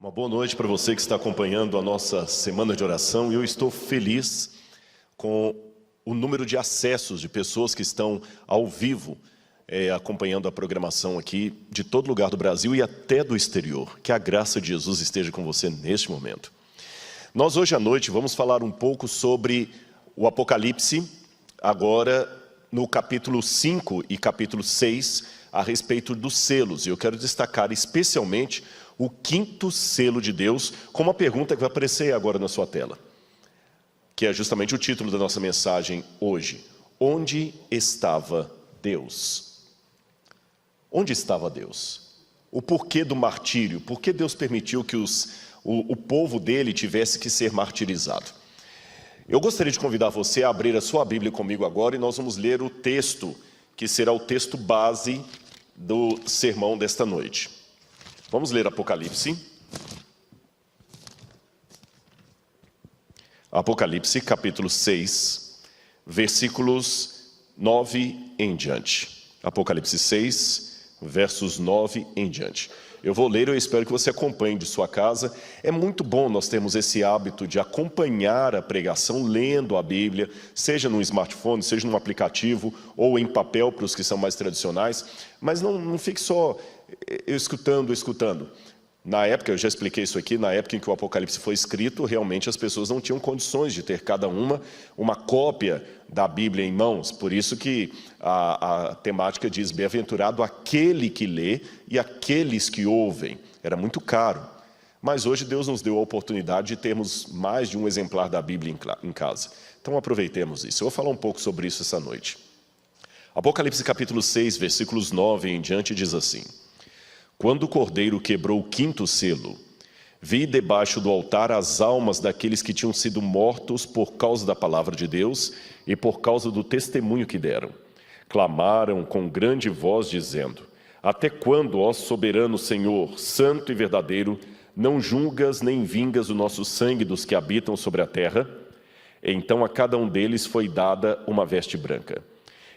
Uma boa noite para você que está acompanhando a nossa semana de oração. Eu estou feliz com o número de acessos de pessoas que estão ao vivo acompanhando a programação aqui de todo lugar do Brasil e até do exterior. Que a graça de Jesus esteja com você neste momento. Nós hoje à noite vamos falar um pouco sobre o Apocalipse, agora no capítulo 5 e capítulo 6, a respeito dos selos. E eu quero destacar especialmente o quinto selo de Deus, com uma pergunta que vai aparecer agora na sua tela, que é justamente o título da nossa mensagem hoje. Onde estava Deus? Onde estava Deus? O porquê do martírio? Por que Deus permitiu que o povo dele tivesse que ser martirizado? Eu gostaria de convidar você a abrir a sua Bíblia comigo agora e nós vamos ler o texto, que será o texto base do sermão desta noite. Vamos ler Apocalipse. Apocalipse, capítulo 6, versículos 9 em diante. Apocalipse 6, versos 9 em diante. Eu vou ler e eu espero que você acompanhe de sua casa. É muito bom nós termos esse hábito de acompanhar a pregação lendo a Bíblia, seja no smartphone, seja num aplicativo ou em papel para os que são mais tradicionais, mas não fique só escutando. Na época, eu já expliquei isso aqui, na época em que o Apocalipse foi escrito, realmente as pessoas não tinham condições de ter cada uma cópia da Bíblia em mãos. Por isso que a temática diz, bem-aventurado aquele que lê e aqueles que ouvem. Era muito caro. Mas hoje Deus nos deu a oportunidade de termos mais de um exemplar da Bíblia em casa. Então aproveitemos isso. Eu vou falar um pouco sobre isso essa noite. Apocalipse capítulo 6, versículos 9 em diante diz assim: Quando o Cordeiro quebrou o quinto selo, vi debaixo do altar as almas daqueles que tinham sido mortos por causa da palavra de Deus e por causa do testemunho que deram. Clamaram com grande voz, dizendo: Até quando, ó soberano Senhor, santo e verdadeiro, não julgas nem vingas o nosso sangue dos que habitam sobre a terra? Então a cada um deles foi dada uma veste branca.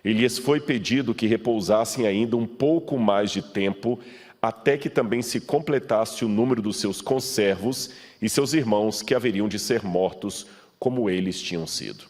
E lhes foi pedido que repousassem ainda um pouco mais de tempo, até que também se completasse o número dos seus conservos e seus irmãos que haveriam de ser mortos como eles tinham sido.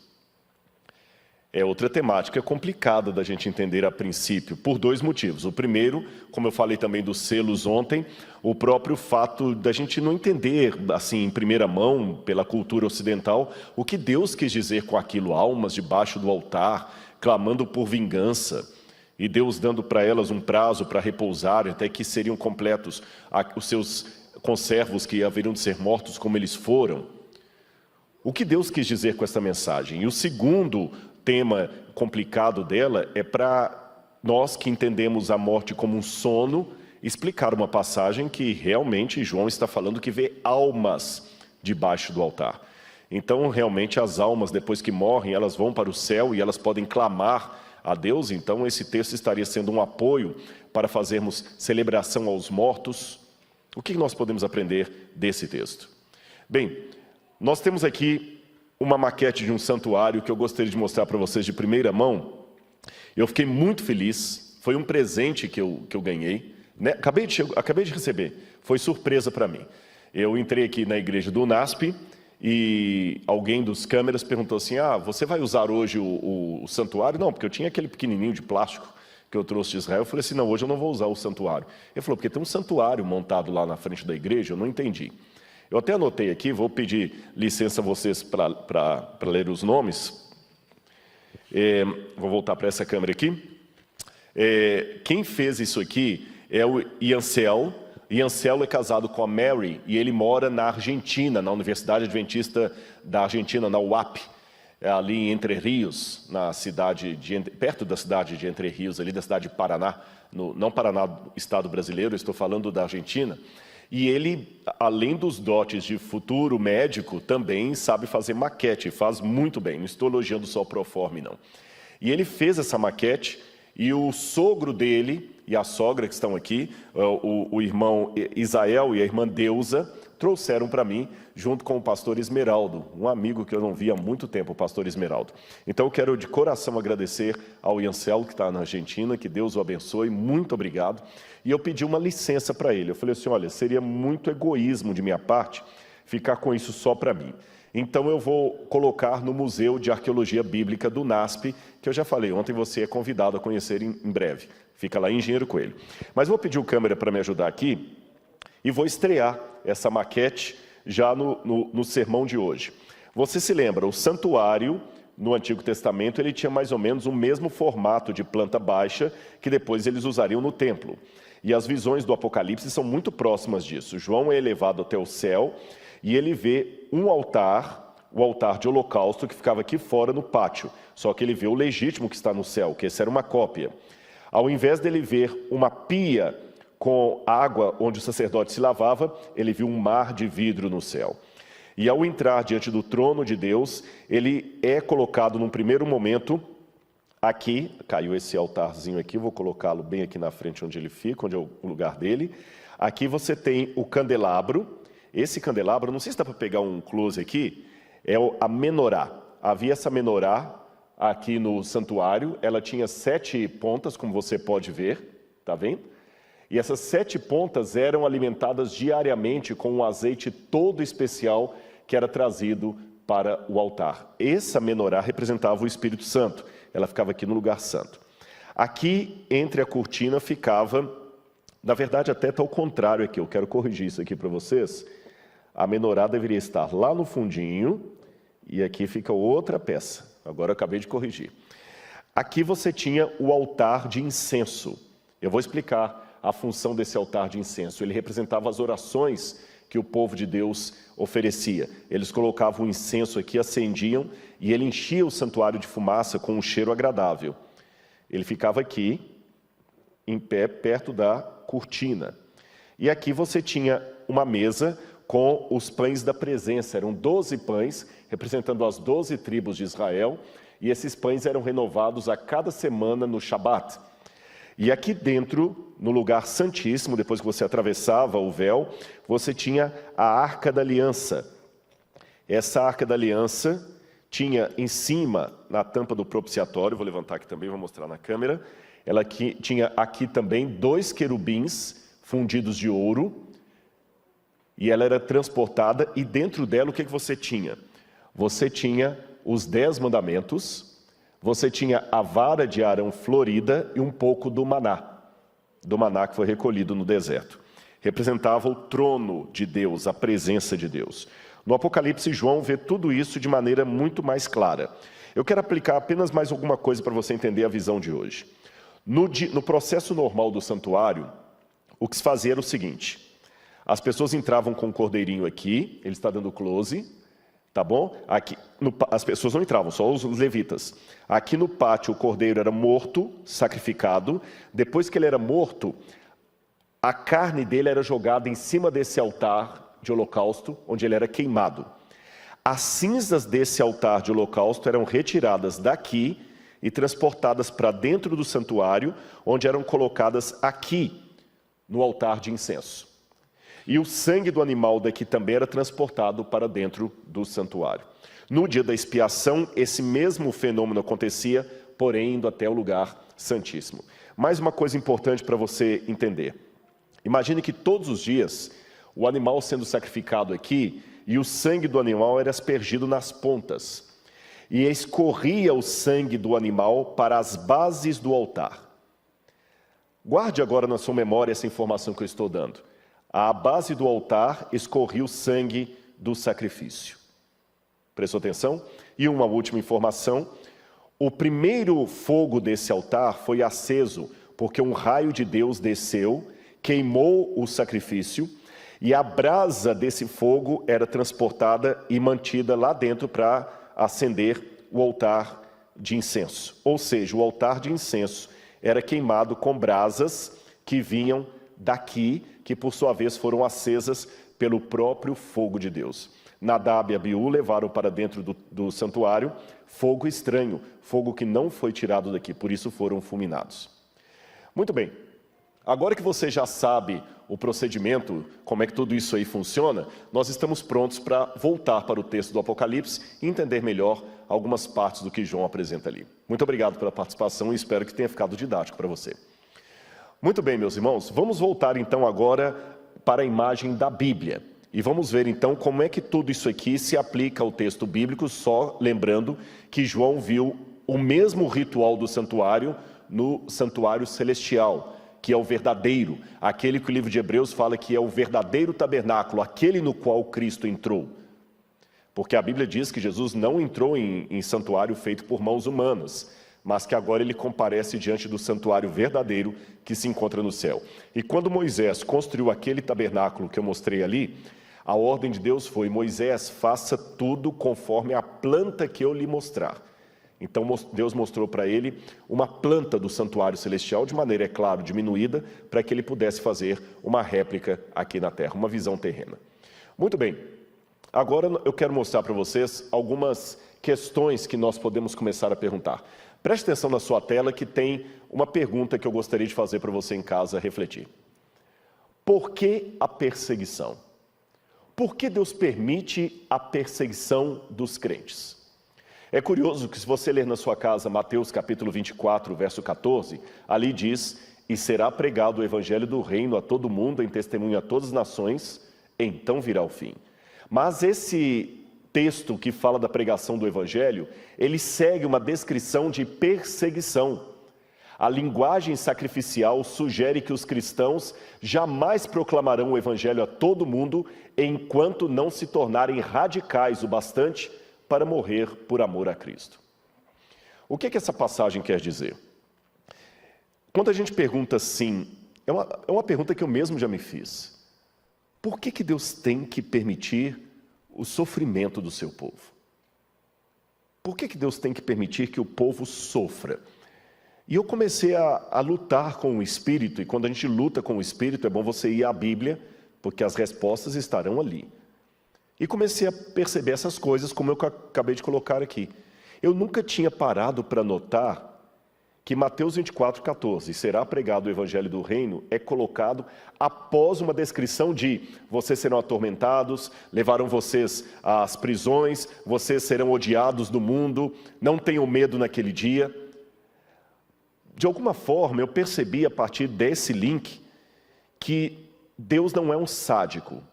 É outra temática complicada da gente entender a princípio, por dois motivos. O primeiro, como eu falei também dos selos ontem, o próprio fato da gente não entender, assim, em primeira mão, pela cultura ocidental, o que Deus quis dizer com aquilo, almas debaixo do altar, clamando por vingança, e Deus dando para elas um prazo para repousar, até que seriam completos os seus conservos que haveriam de ser mortos como eles foram. O que Deus quis dizer com essa mensagem? E o segundo tema complicado dela é para nós que entendemos a morte como um sono, explicar uma passagem que realmente João está falando que vê almas debaixo do altar. Então, realmente, as almas, depois que morrem, elas vão para o céu e elas podem clamar a Deus. Então, esse texto estaria sendo um apoio para fazermos celebração aos mortos. O que nós podemos aprender desse texto? Bem, nós temos aqui uma maquete de um santuário que eu gostaria de mostrar para vocês de primeira mão. Eu fiquei muito feliz, foi um presente que eu ganhei, né? Acabei de receber, foi surpresa para mim. Eu entrei aqui na igreja do UNASP e alguém dos câmeras perguntou assim: você vai usar hoje o santuário? Não, porque eu tinha aquele pequenininho de plástico que eu trouxe de Israel. Eu falei assim: não, hoje eu não vou usar o santuário. Ele falou: porque tem um santuário montado lá na frente da igreja. Eu não entendi. Eu até anotei aqui, vou pedir licença a vocês para ler os nomes. Vou voltar para essa câmera aqui. Quem fez isso aqui é o Iancel. Iancel é casado com a Mary e ele mora na Argentina, na Universidade Adventista da Argentina, na UAP, ali em Entre Rios, perto da cidade de Entre Rios, ali da cidade de Paraná, não Paraná, estado brasileiro, estou falando da Argentina. E ele, além dos dotes de futuro médico, também sabe fazer maquete, faz muito bem, não estou elogiando só o proforme, não. E ele fez essa maquete e o sogro dele e a sogra que estão aqui, o irmão Isael e a irmã Deusa, trouxeram para mim, junto com o pastor Esmeraldo, um amigo que eu não via há muito tempo, o pastor Esmeraldo. Então eu quero de coração agradecer ao Iancelo, que está na Argentina, que Deus o abençoe, muito obrigado. E eu pedi uma licença para ele, eu falei assim, olha, seria muito egoísmo de minha parte ficar com isso só para mim. Então eu vou colocar no Museu de Arqueologia Bíblica do NASP, que eu já falei, ontem você é convidado a conhecer em breve. Fica lá em Engenheiro Coelho. Mas vou pedir o câmera para me ajudar aqui e vou estrear essa maquete já no sermão de hoje. Você se lembra, o santuário no Antigo Testamento ele tinha mais ou menos o mesmo formato de planta baixa que depois eles usariam no templo. E as visões do Apocalipse são muito próximas disso. João é elevado até o céu e ele vê um altar, o altar de holocausto, que ficava aqui fora no pátio. Só que ele vê o legítimo que está no céu, que essa era uma cópia. Ao invés dele ver uma pia com água onde o sacerdote se lavava, ele viu um mar de vidro no céu. E ao entrar diante do trono de Deus, ele é colocado num primeiro momento aqui, caiu esse altarzinho aqui, vou colocá-lo bem aqui na frente onde ele fica, onde é o lugar dele. Aqui você tem o candelabro. Esse candelabro, não sei se dá para pegar um close aqui, é a menorá. Havia essa menorá aqui no santuário, ela tinha 7 pontas, como você pode ver, tá vendo? E essas 7 pontas eram alimentadas diariamente com um azeite todo especial que era trazido para o altar. Essa menorá representava o Espírito Santo, ela ficava aqui no lugar santo. Aqui, entre a cortina, ficava, na verdade até está ao contrário aqui, eu quero corrigir isso aqui para vocês. A menorá deveria estar lá no fundinho, e aqui fica outra peça. Agora eu acabei de corrigir. Aqui você tinha o altar de incenso. Eu vou explicar a função desse altar de incenso. Ele representava as orações que o povo de Deus oferecia. Eles colocavam o incenso aqui, acendiam, e ele enchia o santuário de fumaça com um cheiro agradável. Ele ficava aqui, em pé, perto da cortina. E aqui você tinha uma mesa com os pães da presença. Eram 12 pães, representando as 12 tribos de Israel, e esses pães eram renovados a cada semana no Shabat. E aqui dentro, no lugar santíssimo, depois que você atravessava o véu, você tinha a Arca da Aliança. Essa Arca da Aliança tinha em cima, na tampa do propiciatório, vou levantar aqui também, vou mostrar na câmera, ela tinha aqui também 2 querubins fundidos de ouro, e ela era transportada, e dentro dela o que você tinha? Você tinha os 10 mandamentos, você tinha a vara de Arão florida e um pouco do maná que foi recolhido no deserto. Representava o trono de Deus, a presença de Deus. No Apocalipse, João vê tudo isso de maneira muito mais clara. Eu quero aplicar apenas mais alguma coisa para você entender a visão de hoje. No processo normal do santuário, o que se fazia era o seguinte: as pessoas entravam com o cordeirinho aqui, ele está dando close, tá bom? Aqui, as pessoas não entravam, só os levitas. Aqui no pátio o cordeiro era morto, sacrificado. Depois que ele era morto, a carne dele era jogada em cima desse altar de holocausto, onde ele era queimado. As cinzas desse altar de holocausto eram retiradas daqui e transportadas para dentro do santuário, onde eram colocadas aqui, no altar de incenso. E o sangue do animal daqui também era transportado para dentro do santuário. No dia da expiação, esse mesmo fenômeno acontecia, porém indo até o lugar santíssimo. Mais uma coisa importante para você entender. Imagine que todos os dias, o animal sendo sacrificado aqui, e o sangue do animal era aspergido nas pontas. E escorria o sangue do animal para as bases do altar. Guarde agora na sua memória essa informação que eu estou dando. À base do altar escorria o sangue do sacrifício. Prestou atenção? E uma última informação: o primeiro fogo desse altar foi aceso, porque um raio de Deus desceu, queimou o sacrifício, e a brasa desse fogo era transportada e mantida lá dentro para acender o altar de incenso. Ou seja, o altar de incenso era queimado com brasas que vinham daqui, que por sua vez foram acesas pelo próprio fogo de Deus. Nadab e Abiú levaram para dentro do santuário fogo estranho, fogo que não foi tirado daqui, por isso foram fulminados. Muito bem, agora que você já sabe o procedimento, como é que tudo isso aí funciona, nós estamos prontos para voltar para o texto do Apocalipse e entender melhor algumas partes do que João apresenta ali. Muito obrigado pela participação e espero que tenha ficado didático para você. Muito bem, meus irmãos, vamos voltar então agora para a imagem da Bíblia. E vamos ver então como é que tudo isso aqui se aplica ao texto bíblico, só lembrando que João viu o mesmo ritual do santuário no santuário celestial, que é o verdadeiro, aquele que o livro de Hebreus fala que é o verdadeiro tabernáculo, aquele no qual Cristo entrou. Porque a Bíblia diz que Jesus não entrou em santuário feito por mãos humanas, mas que agora ele comparece diante do santuário verdadeiro que se encontra no céu. E quando Moisés construiu aquele tabernáculo que eu mostrei ali, a ordem de Deus foi: Moisés, faça tudo conforme a planta que eu lhe mostrar. Então Deus mostrou para ele uma planta do santuário celestial, de maneira, é claro, diminuída, para que ele pudesse fazer uma réplica aqui na terra, uma visão terrena. Muito bem, agora eu quero mostrar para vocês algumas questões que nós podemos começar a perguntar. Preste atenção na sua tela que tem uma pergunta que eu gostaria de fazer para você em casa refletir. Por que a perseguição? Por que Deus permite a perseguição dos crentes? É curioso que se você ler na sua casa Mateus capítulo 24, verso 14, ali diz: e será pregado o evangelho do reino a todo mundo em testemunho a todas as nações, então virá o fim. Mas esse texto que fala da pregação do evangelho, ele segue uma descrição de perseguição. A linguagem sacrificial sugere que os cristãos jamais proclamarão o evangelho a todo mundo enquanto não se tornarem radicais o bastante para morrer por amor a Cristo. O que essa passagem quer dizer? Quando a gente pergunta assim, é uma pergunta que eu mesmo já me fiz. Por que Deus tem que permitir o sofrimento do seu povo? Por que Deus tem que permitir que o povo sofra? E eu comecei a lutar com o Espírito, e quando a gente luta com o Espírito, é bom você ir à Bíblia, porque as respostas estarão ali. E comecei a perceber essas coisas, como eu acabei de colocar aqui. Eu nunca tinha parado para notar que Mateus 24, 14, será pregado o evangelho do reino, é colocado após uma descrição de: vocês serão atormentados, levarão vocês às prisões, vocês serão odiados do mundo, não tenham medo naquele dia. De alguma forma, eu percebi a partir desse link que Deus não é um sádico.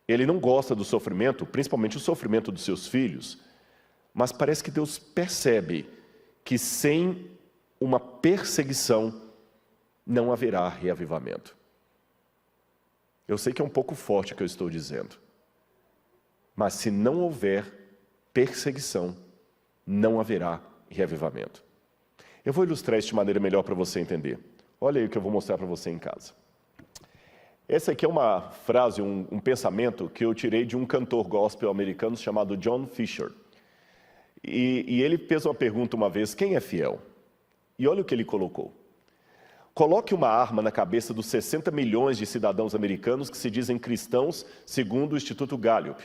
Ele não gosta do sofrimento, principalmente o sofrimento dos seus filhos, mas parece que Deus percebe que sem uma perseguição não haverá reavivamento. Eu sei que é um pouco forte o que eu estou dizendo, mas se não houver perseguição, não haverá reavivamento. Eu vou ilustrar isso de maneira melhor para você entender. Olha aí o que eu vou mostrar para você em casa. Essa aqui é uma frase, um pensamento que eu tirei de um cantor gospel americano chamado John Fisher. E ele fez uma pergunta uma vez: quem é fiel? E olha o que ele colocou: coloque uma arma na cabeça dos 60 milhões de cidadãos americanos que se dizem cristãos, segundo o Instituto Gallup.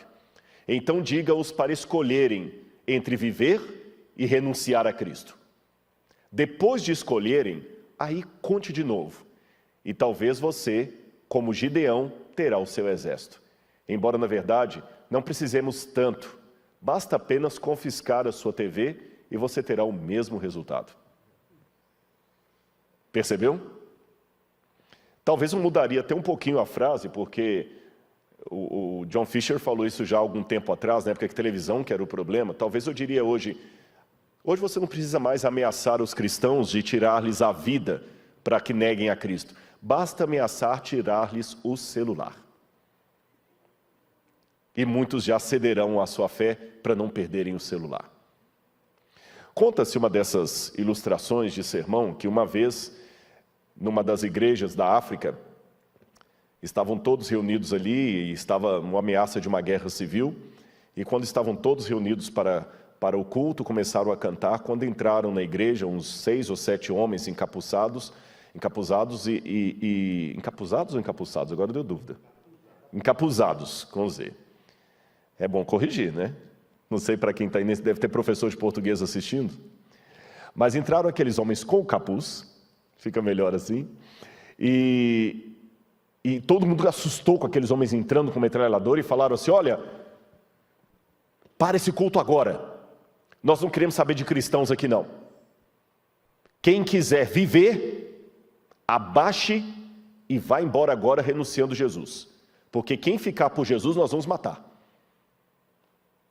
Então diga-os para escolherem entre viver e renunciar a Cristo. Depois de escolherem, aí conte de novo. E talvez você, como Gideão, terá o seu exército. Embora, na verdade, não precisemos tanto. Basta apenas confiscar a sua TV e você terá o mesmo resultado. Percebeu? Talvez eu mudaria até um pouquinho a frase, porque o John Fisher falou isso já há algum tempo atrás, na época que a televisão que era o problema. Talvez eu diria hoje você não precisa mais ameaçar os cristãos de tirar-lhes a vida para que neguem a Cristo. Basta ameaçar tirar-lhes o celular. E muitos já cederão à sua fé para não perderem o celular. Conta-se uma dessas ilustrações de sermão que uma vez, numa das igrejas da África, estavam todos reunidos ali e estava uma ameaça de uma guerra civil. E quando estavam todos reunidos para o culto, começaram a cantar. Quando entraram na igreja, uns 6 ou 7 homens encapuzados e encapuzados ou encapuçados? Agora deu dúvida. Encapuzados, com Z. É bom corrigir, né? Não sei para quem está aí, deve ter professor de português assistindo. Mas entraram aqueles homens com o capuz, fica melhor assim, e E todo mundo assustou com aqueles homens entrando com metralhadora e falaram assim: olha, para esse culto agora. Nós não queremos saber de cristãos aqui não. Quem quiser viver, abaixe e vá embora agora renunciando Jesus. Porque quem ficar por Jesus nós vamos matar.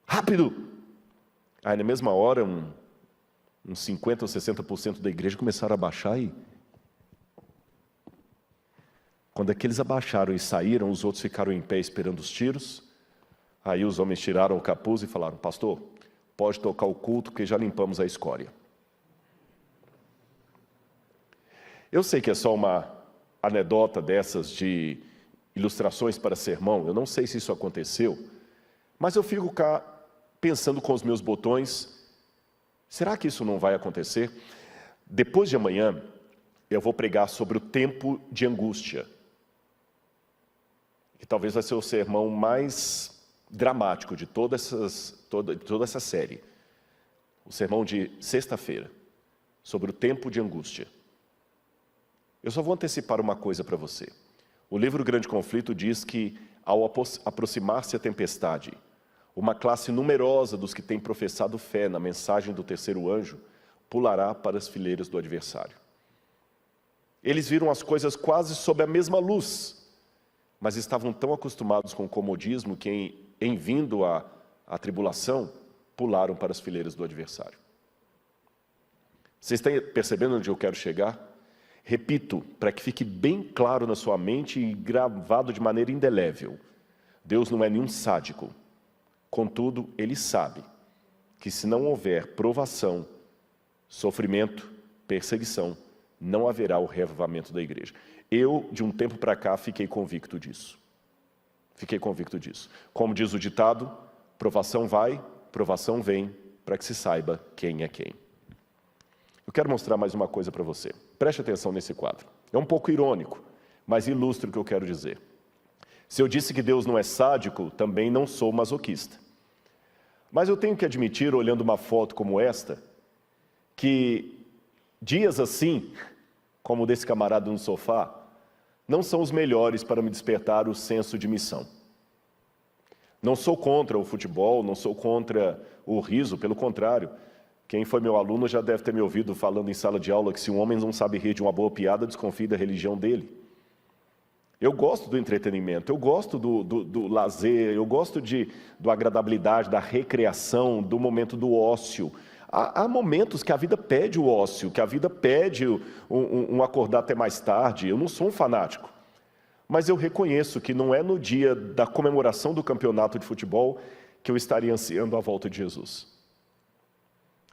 Rápido! Aí na mesma hora, uns 50% ou 60% da igreja começaram a abaixar e... Quando aqueles abaixaram e saíram, os outros ficaram em pé esperando os tiros. Aí os homens tiraram o capuz e falaram: pastor, pode tocar o culto que já limpamos a escória. Eu sei que é só uma anedota dessas de ilustrações para sermão, eu não sei se isso aconteceu, mas eu fico cá pensando com os meus botões, será que isso não vai acontecer? Depois de amanhã, eu vou pregar sobre o tempo de angústia. Que talvez vai ser o sermão mais dramático de toda essa série. O sermão de sexta-feira, sobre o tempo de angústia. Eu só vou antecipar uma coisa para você. O livro Grande Conflito diz que, ao aproximar-se a tempestade, uma classe numerosa dos que têm professado fé na mensagem do terceiro anjo pulará para as fileiras do adversário. Eles viram as coisas quase sob a mesma luz, mas estavam tão acostumados com o comodismo que, em vindo a tribulação, pularam para as fileiras do adversário. Vocês estão percebendo onde eu quero chegar? Repito, para que fique bem claro na sua mente e gravado de maneira indelével. Deus não é nenhum sádico. Contudo, Ele sabe que se não houver provação, sofrimento, perseguição, não haverá o reavivamento da igreja. Eu, de um tempo para cá, fiquei convicto disso. Fiquei convicto disso. Como diz o ditado, provação vai, provação vem, para que se saiba quem é quem. Eu quero mostrar mais uma coisa para você. Preste atenção nesse quadro. É um pouco irônico, mas ilustra o que eu quero dizer. Se eu disse que Deus não é sádico, também não sou masoquista. Mas eu tenho que admitir, olhando uma foto como esta, que dias assim, como o desse camarada no sofá, não são os melhores para me despertar o senso de missão. Não sou contra o futebol, não sou contra o riso, pelo contrário. Quem foi meu aluno já deve ter me ouvido falando em sala de aula que se um homem não sabe rir de uma boa piada, desconfie da religião dele. Eu gosto do entretenimento, eu gosto do lazer, eu gosto da agradabilidade, da recreação, do momento do ócio. Há momentos que a vida pede o ócio, que a vida pede um acordar até mais tarde. Eu não sou um fanático, mas eu reconheço que não é no dia da comemoração do campeonato de futebol que eu estaria ansiando a volta de Jesus.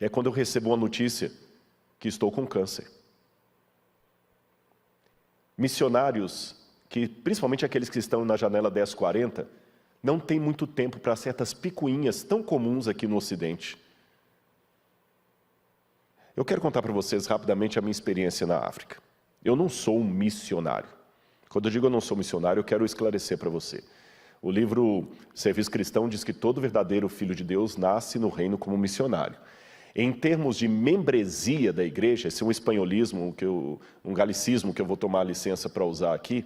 É quando eu recebo uma notícia que estou com câncer. Missionários, que principalmente aqueles que estão na janela 1040, não têm muito tempo para certas picuinhas tão comuns aqui no Ocidente. Eu quero contar para vocês rapidamente a minha experiência na África. Eu não sou um missionário. Quando eu digo eu não sou missionário, eu quero esclarecer para você. O livro Serviço Cristão diz que todo verdadeiro filho de Deus nasce no reino como missionário. Em termos de membresia da igreja, esse é um espanholismo, um galicismo que eu vou tomar licença para usar aqui,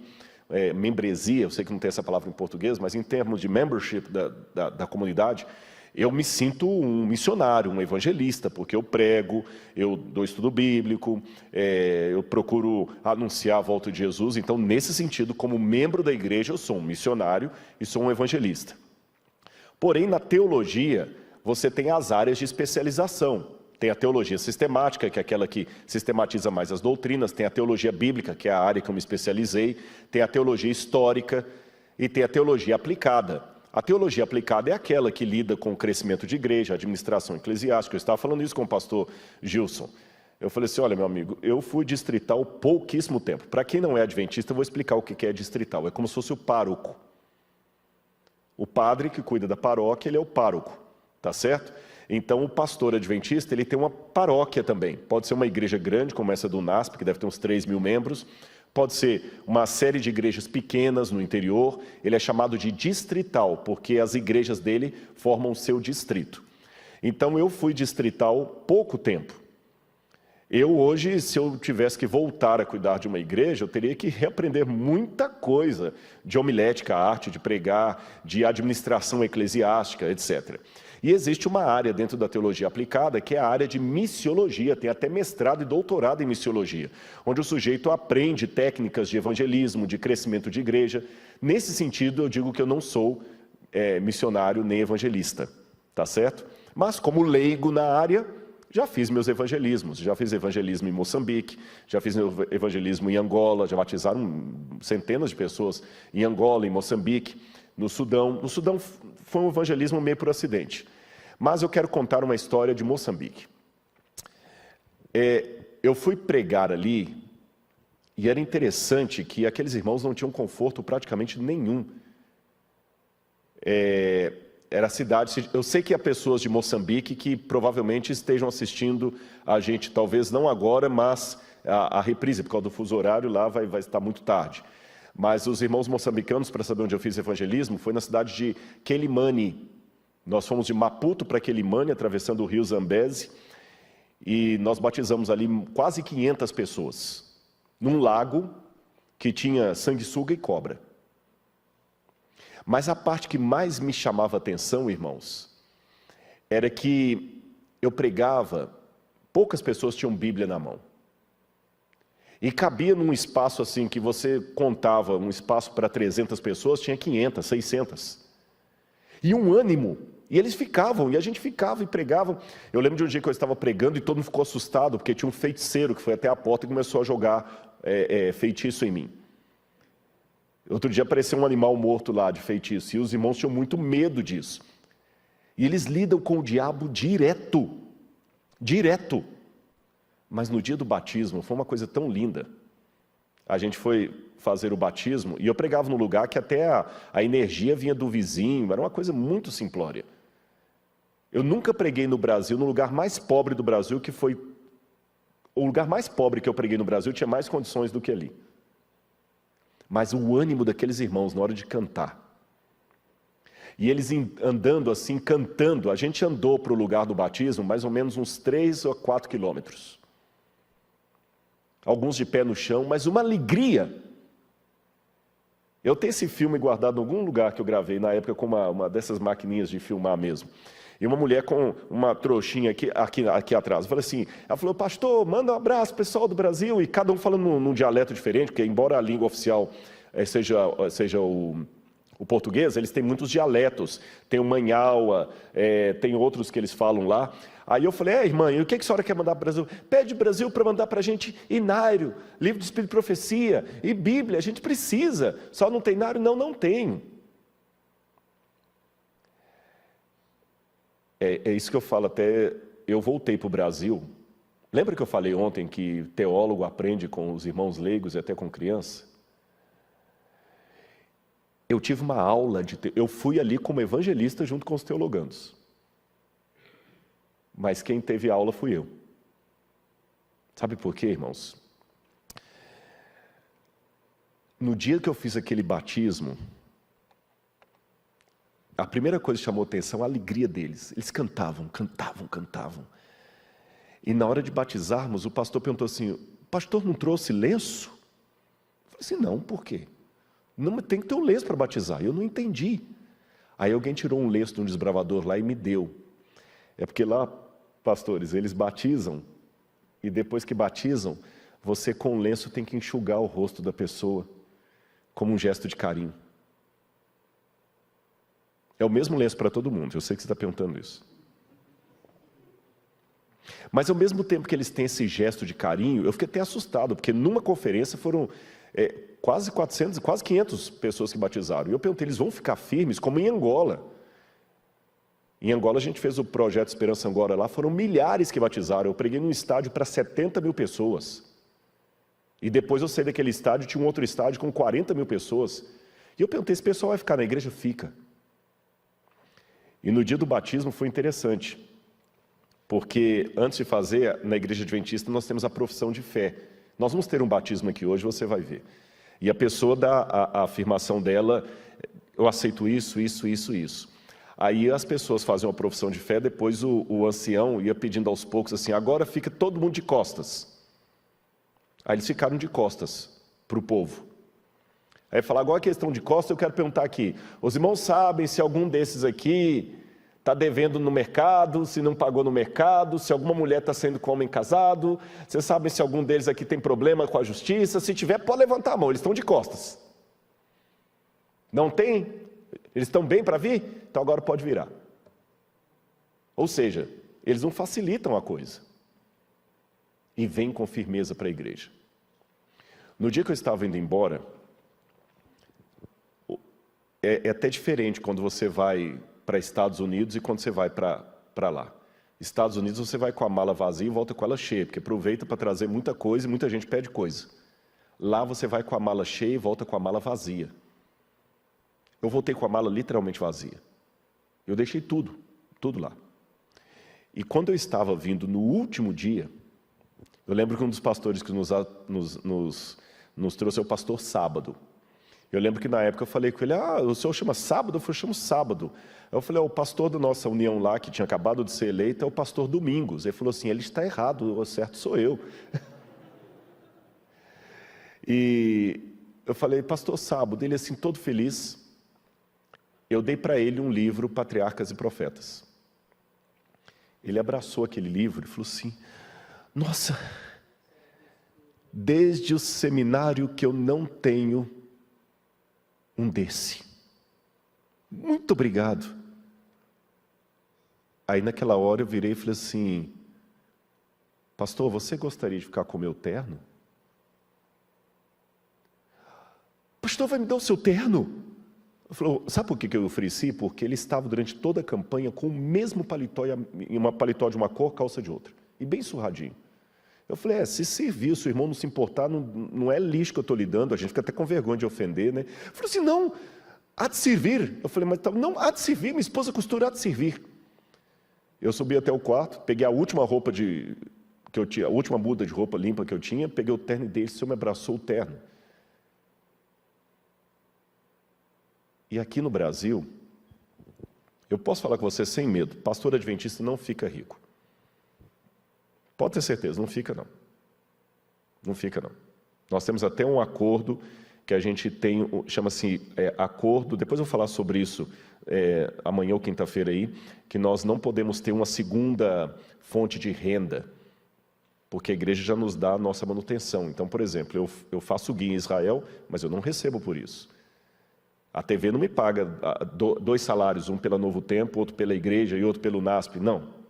membresia, eu sei que não tem essa palavra em português, mas em termos de membership da comunidade, eu me sinto um missionário, um evangelista, porque eu prego, eu dou estudo bíblico, eu procuro anunciar a volta de Jesus. Então, nesse sentido, como membro da igreja, eu sou um missionário e sou um evangelista. Porém, na teologia, você tem as áreas de especialização. Tem a teologia sistemática, que é aquela que sistematiza mais as doutrinas, tem a teologia bíblica, que é a área que eu me especializei, tem a teologia histórica e tem a teologia aplicada. A teologia aplicada é aquela que lida com o crescimento de igreja, administração eclesiástica. Eu estava falando isso com o pastor Gilson. Eu falei assim, olha, meu amigo, eu fui distrital pouquíssimo tempo. Para quem não é adventista, eu vou explicar o que é distrital. É como se fosse o pároco. O padre que cuida da paróquia, ele é o pároco, tá certo? Então, o pastor adventista, ele tem uma paróquia também. Pode ser uma igreja grande, como essa do NASP, que deve ter uns 3.000 membros. Pode ser uma série de igrejas pequenas no interior. Ele é chamado de distrital, porque as igrejas dele formam o seu distrito. Então, eu fui distrital pouco tempo. Eu hoje, se eu tivesse que voltar a cuidar de uma igreja, eu teria que reaprender muita coisa de homilética, arte de pregar, de administração eclesiástica, etc. E existe uma área dentro da teologia aplicada, que é a área de missiologia, tem até mestrado e doutorado em missiologia, onde o sujeito aprende técnicas de evangelismo, de crescimento de igreja. Nesse sentido, eu digo que eu não sou missionário nem evangelista, tá certo? Mas como leigo na área, já fiz meus evangelismos, já fiz evangelismo em Moçambique, já fiz meu evangelismo em Angola, já batizaram centenas de pessoas em Angola, em Moçambique, no Sudão. No Sudão foi um evangelismo meio por acidente. Mas eu quero contar uma história de Moçambique. Eu fui pregar ali e era interessante que aqueles irmãos não tinham conforto praticamente nenhum. Era a cidade, eu sei que há pessoas de Moçambique que provavelmente estejam assistindo a gente, talvez não agora, mas a reprise, por causa do fuso horário, lá vai estar muito tarde. Mas os irmãos moçambicanos, para saber onde eu fiz evangelismo, foi na cidade de Quelimane. Nós fomos de Maputo para Quelimane, atravessando o rio Zambeze, e nós batizamos ali quase 500 pessoas, num lago que tinha sanguessuga e cobra. Mas a parte que mais me chamava a atenção, irmãos, era que eu pregava, poucas pessoas tinham Bíblia na mão. E cabia num espaço assim, que você contava, um espaço para 300 pessoas, tinha 500, 600. E um ânimo, e eles ficavam, e a gente ficava e pregava. Eu lembro de um dia que eu estava pregando e todo mundo ficou assustado, porque tinha um feiticeiro que foi até a porta e começou a jogar feitiço em mim. Outro dia apareceu um animal morto lá de feitiço, e os irmãos tinham muito medo disso. E eles lidam com o diabo direto. Direto. Mas no dia do batismo, foi uma coisa tão linda. A gente foi fazer o batismo, e eu pregava num lugar que até a energia vinha do vizinho, era uma coisa muito simplória. Eu nunca preguei no Brasil, no lugar mais pobre do Brasil, que foi... O lugar mais pobre que eu preguei no Brasil tinha mais condições do que ali. Mas o ânimo daqueles irmãos na hora de cantar. E eles andando assim, cantando, a gente andou para o lugar do batismo mais ou menos uns 3 ou 4 quilômetros. Alguns de pé no chão, mas uma alegria. Eu tenho esse filme guardado em algum lugar que eu gravei na época com uma dessas maquininhas de filmar mesmo. E uma mulher com uma trouxinha aqui atrás. Eu falei assim, ela falou, pastor, manda um abraço pessoal do Brasil, e cada um falando num dialeto diferente, porque embora a língua oficial seja o português, eles têm muitos dialetos. Tem o manhaua, tem outros que eles falam lá. Aí eu falei, irmã, e o que a senhora quer mandar para o Brasil? Pede o Brasil para mandar para a gente Inário, livro do Espírito de Profecia, e Bíblia, a gente precisa. Só não tem Inário? Não, não tem. É isso que eu falo, até eu voltei para o Brasil. Lembra que eu falei ontem que teólogo aprende com os irmãos leigos e até com criança? Eu tive uma aula, eu fui ali como evangelista junto com os teologandos. Mas quem teve aula fui eu. Sabe por quê, irmãos? No dia que eu fiz aquele batismo, a primeira coisa que chamou atenção a alegria deles. Eles cantavam. E na hora de batizarmos, o pastor perguntou assim, o pastor não trouxe lenço? Eu falei assim, não, por quê? Não, tem que ter um lenço para batizar. Eu não entendi. Aí alguém tirou um lenço de um desbravador lá e me deu. É porque lá, pastores, eles batizam, e depois que batizam, você com o lenço tem que enxugar o rosto da pessoa, como um gesto de carinho. É o mesmo lenço para todo mundo, eu sei que você está perguntando isso. Mas ao mesmo tempo que eles têm esse gesto de carinho, eu fiquei até assustado, porque numa conferência foram quase 400, quase 500 pessoas que batizaram. E eu perguntei, eles vão ficar firmes como em Angola? Em Angola a gente fez o projeto Esperança Angola lá, foram milhares que batizaram. Eu preguei num estádio para 70 mil pessoas. E depois eu saí daquele estádio, tinha um outro estádio com 40 mil pessoas. E eu perguntei, esse pessoal vai ficar na igreja? Fica. E no dia do batismo foi interessante, porque antes de fazer, na igreja adventista, nós temos a profissão de fé. Nós vamos ter um batismo aqui hoje, você vai ver. E a pessoa dá a afirmação dela, eu aceito isso. Aí as pessoas faziam a profissão de fé, depois o ancião ia pedindo aos poucos assim, agora fica todo mundo de costas. Aí eles ficaram de costas para o povo. Aí falar, agora a questão de costas, eu quero perguntar aqui, os irmãos sabem se algum desses aqui está devendo no mercado, se não pagou no mercado, se alguma mulher está saindo com homem casado, vocês sabem se algum deles aqui tem problema com a justiça, se tiver, pode levantar a mão, eles estão de costas. Não tem? Eles estão bem para vir? Então agora pode virar. Ou seja, eles não facilitam a coisa. E vêm com firmeza para a igreja. No dia que eu estava indo embora, é até diferente quando você vai para Estados Unidos e quando você vai para lá. Estados Unidos você vai com a mala vazia e volta com ela cheia, porque aproveita para trazer muita coisa e muita gente pede coisa. Lá você vai com a mala cheia e volta com a mala vazia. Eu voltei com a mala literalmente vazia. Eu deixei tudo lá. E quando eu estava vindo no último dia, eu lembro que um dos pastores que nos trouxe é o pastor Sábado. Eu lembro que na época eu falei com ele, o senhor chama Sábado? Eu falei, eu chamo Sábado. Eu falei, o pastor da nossa união lá, que tinha acabado de ser eleito, é o pastor Domingos. Ele falou assim, ele está errado, o certo sou eu. E eu falei, pastor Sábado, ele assim, todo feliz. Eu dei para ele um livro, Patriarcas e Profetas. Ele abraçou aquele livro e falou assim, nossa, desde o seminário que eu não tenho um desse. Muito obrigado. Aí naquela hora eu virei e falei assim, pastor, você gostaria de ficar com o meu terno? Pastor, vai me dar o seu terno? Ele falou, sabe por que eu ofereci? Porque ele estava durante toda a campanha com o mesmo paletó, uma paletó de uma cor, calça de outra. E bem surradinho. Eu falei, se servir, se o irmão não se importar, não é lixo que eu estou lhe dando, a gente fica até com vergonha de ofender, né? Ele falou assim, não, há de servir. Eu falei, mas não, há de servir, minha esposa costura, há de servir. Eu subi até o quarto, peguei a última roupa que eu tinha, a última muda de roupa limpa que eu tinha, peguei o terno dele, o senhor me abraçou o terno. E aqui no Brasil, eu posso falar com você sem medo, pastor adventista não fica rico. Pode ter certeza, não fica não. Não fica não. Nós temos até um acordo que a gente tem, chama-se acordo, depois eu vou falar sobre isso amanhã ou quinta-feira aí, que nós não podemos ter uma segunda fonte de renda, porque a igreja já nos dá a nossa manutenção. Então, por exemplo, eu faço guia em Israel, mas eu não recebo por isso. A TV não me paga 2 salários, um pela Novo Tempo, outro pela igreja e outro pelo NASP, não.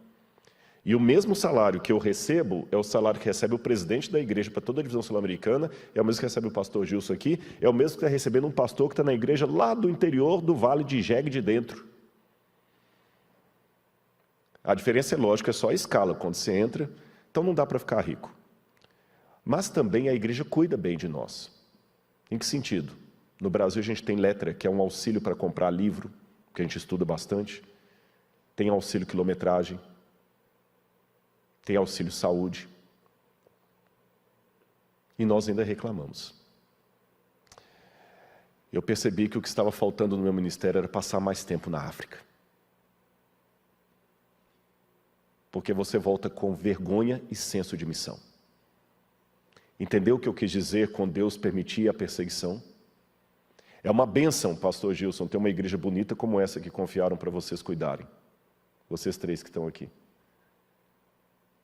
E o mesmo salário que eu recebo é o salário que recebe o presidente da igreja para toda a divisão sul-americana, é o mesmo que recebe o pastor Gilson aqui, é o mesmo que está recebendo um pastor que está na igreja lá do interior do Vale de Jegue de Dentro. A diferença é lógica, é só a escala, quando você entra, então não dá para ficar rico. Mas também a igreja cuida bem de nós. Em que sentido? No Brasil a gente tem Letra, que é um auxílio para comprar livro, que a gente estuda bastante, tem auxílio quilometragem, tem auxílio saúde, e nós ainda reclamamos. Eu percebi que o que estava faltando no meu ministério era passar mais tempo na África. Porque você volta com vergonha e senso de missão. Entendeu o que eu quis dizer com Deus permitir a perseguição? É uma bênção, pastor Gilson, ter uma igreja bonita como essa que confiaram para vocês cuidarem. Vocês 3 que estão aqui.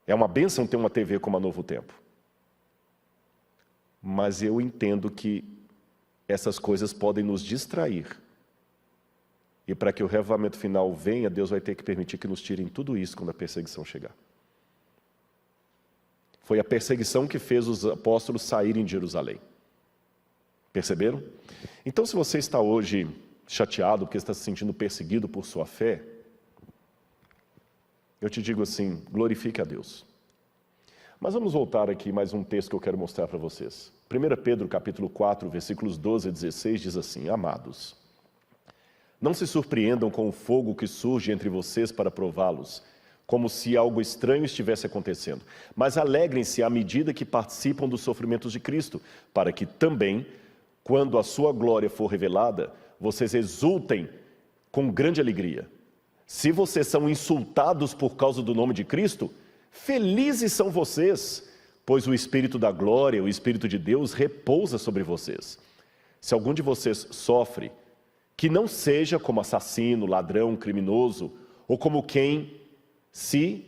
É uma bênção ter uma TV como a Novo Tempo. Mas eu entendo que essas coisas podem nos distrair. E para que o reavivamento final venha, Deus vai ter que permitir que nos tirem tudo isso quando a perseguição chegar. Foi a perseguição que fez os apóstolos saírem de Jerusalém. Perceberam? Então, se você está hoje chateado porque está se sentindo perseguido por sua fé, eu te digo assim, glorifique a Deus. Mas vamos voltar aqui mais um texto que eu quero mostrar para vocês. 1 Pedro capítulo 4, versículos 12 a 16 diz assim, amados, não se surpreendam com o fogo que surge entre vocês para prová-los, como se algo estranho estivesse acontecendo, mas alegrem-se à medida que participam dos sofrimentos de Cristo, para que também, quando a sua glória for revelada, vocês exultem com grande alegria. Se vocês são insultados por causa do nome de Cristo, felizes são vocês, pois o Espírito da glória, o Espírito de Deus, repousa sobre vocês. Se algum de vocês sofre, que não seja como assassino, ladrão, criminoso, ou como quem se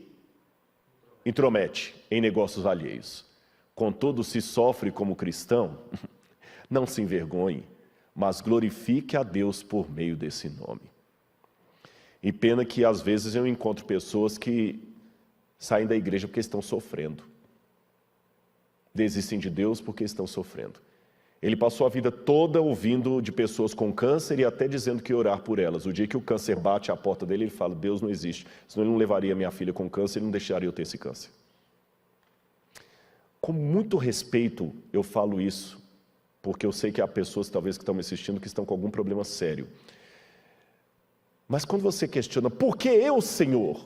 intromete em negócios alheios. Contudo, se sofre como cristão, não se envergonhe, mas glorifique a Deus por meio desse nome. E pena que às vezes eu encontro pessoas que saem da igreja porque estão sofrendo. Desistem de Deus porque estão sofrendo. Ele passou a vida toda ouvindo de pessoas com câncer e até dizendo que ia orar por elas. O dia que o câncer bate à porta dele, ele fala, Deus não existe. Senão ele não levaria minha filha com câncer e não deixaria eu ter esse câncer. Com muito respeito eu falo isso, porque eu sei que há pessoas talvez que estão me assistindo que estão com algum problema sério. Mas quando você questiona, por que eu, Senhor?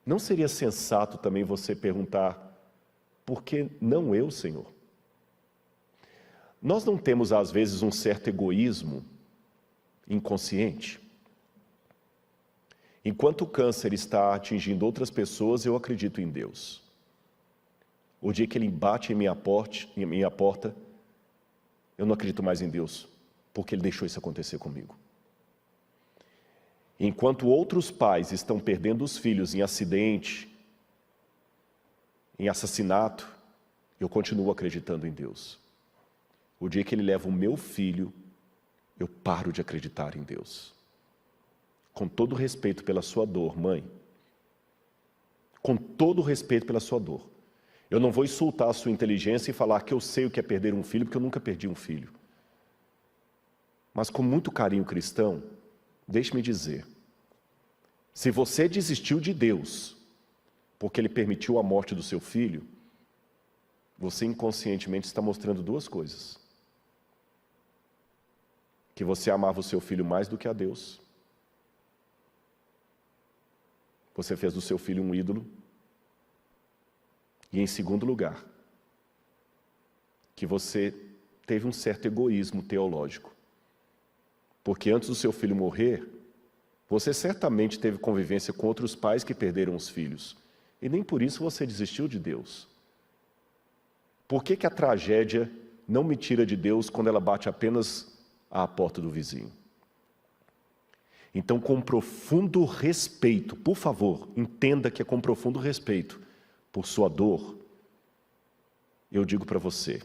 Não seria sensato também você perguntar, por que não eu, Senhor? Nós não temos, às vezes, um certo egoísmo inconsciente. Enquanto o câncer está atingindo outras pessoas, eu acredito em Deus. O dia que ele bate em minha porta, eu não acredito mais em Deus, porque ele deixou isso acontecer comigo. Enquanto outros pais estão perdendo os filhos em acidente, em assassinato, eu continuo acreditando em Deus. O dia que ele leva o meu filho, eu paro de acreditar em Deus. Com todo respeito pela sua dor, mãe. Com todo respeito pela sua dor. Eu não vou insultar a sua inteligência e falar que eu sei o que é perder um filho, porque eu nunca perdi um filho. Mas com muito carinho cristão, deixe-me dizer, se você desistiu de Deus, porque Ele permitiu a morte do seu filho, você inconscientemente está mostrando duas coisas. Que você amava o seu filho mais do que a Deus. Você fez do seu filho um ídolo. E em segundo lugar, que você teve um certo egoísmo teológico. Porque antes do seu filho morrer, você certamente teve convivência com outros pais que perderam os filhos. E nem por isso você desistiu de Deus. Por que a tragédia não me tira de Deus quando ela bate apenas à porta do vizinho? Então, com profundo respeito, por favor, entenda que é com profundo respeito por sua dor, eu digo para você,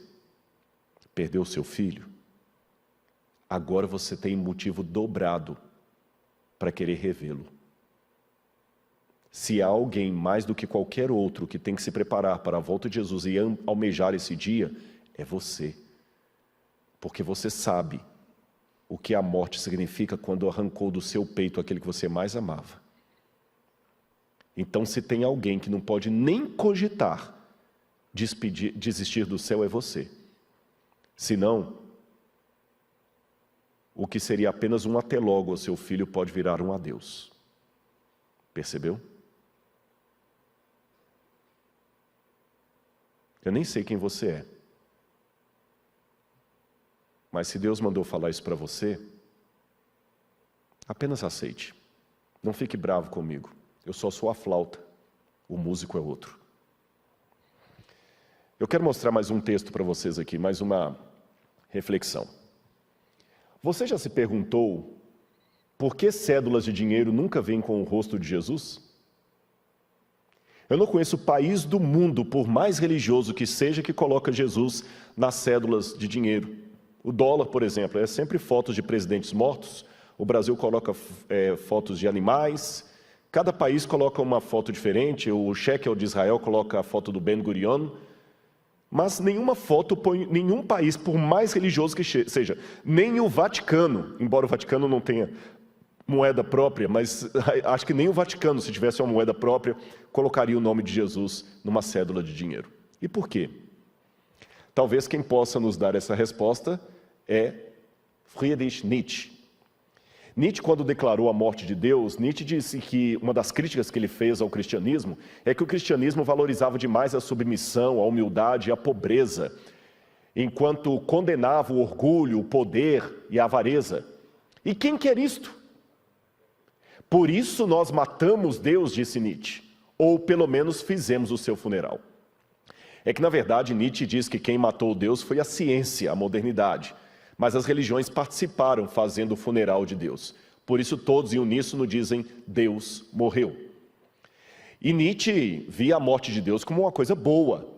perdeu seu filho, agora você tem motivo dobrado para querer revê-lo. Se há alguém mais do que qualquer outro que tem que se preparar para a volta de Jesus e almejar esse dia, é você. Porque você sabe o que a morte significa quando arrancou do seu peito aquele que você mais amava. Então, se tem alguém que não pode nem cogitar desistir do céu, é você. Senão, o que seria apenas um até logo ao seu filho pode virar um adeus. Percebeu? Eu nem sei quem você é. Mas se Deus mandou falar isso para você, apenas aceite. Não fique bravo comigo. Eu só sou a flauta. O músico é outro. Eu quero mostrar mais um texto para vocês aqui, mais uma reflexão. Você já se perguntou por que cédulas de dinheiro nunca vêm com o rosto de Jesus? Eu não conheço país do mundo, por mais religioso que seja, que coloca Jesus nas cédulas de dinheiro. O dólar, por exemplo, é sempre fotos de presidentes mortos. O Brasil coloca fotos de animais. Cada país coloca uma foto diferente. O shekel de Israel coloca a foto do Ben Gurion. Mas nenhuma foto põe nenhum país, por mais religioso que seja, nem o Vaticano, embora o Vaticano não tenha moeda própria, mas acho que nem o Vaticano, se tivesse uma moeda própria, colocaria o nome de Jesus numa cédula de dinheiro. E por quê? Talvez quem possa nos dar essa resposta é Friedrich Nietzsche. Nietzsche, quando declarou a morte de Deus, Nietzsche disse que uma das críticas que ele fez ao cristianismo é que o cristianismo valorizava demais a submissão, a humildade e a pobreza, enquanto condenava o orgulho, o poder e a avareza. E quem quer isto? Por isso nós matamos Deus, disse Nietzsche, ou pelo menos fizemos o seu funeral. É que, na verdade, Nietzsche diz que quem matou Deus foi a ciência, a modernidade, mas as religiões participaram fazendo o funeral de Deus. Por isso todos em uníssono dizem, Deus morreu. E Nietzsche via a morte de Deus como uma coisa boa.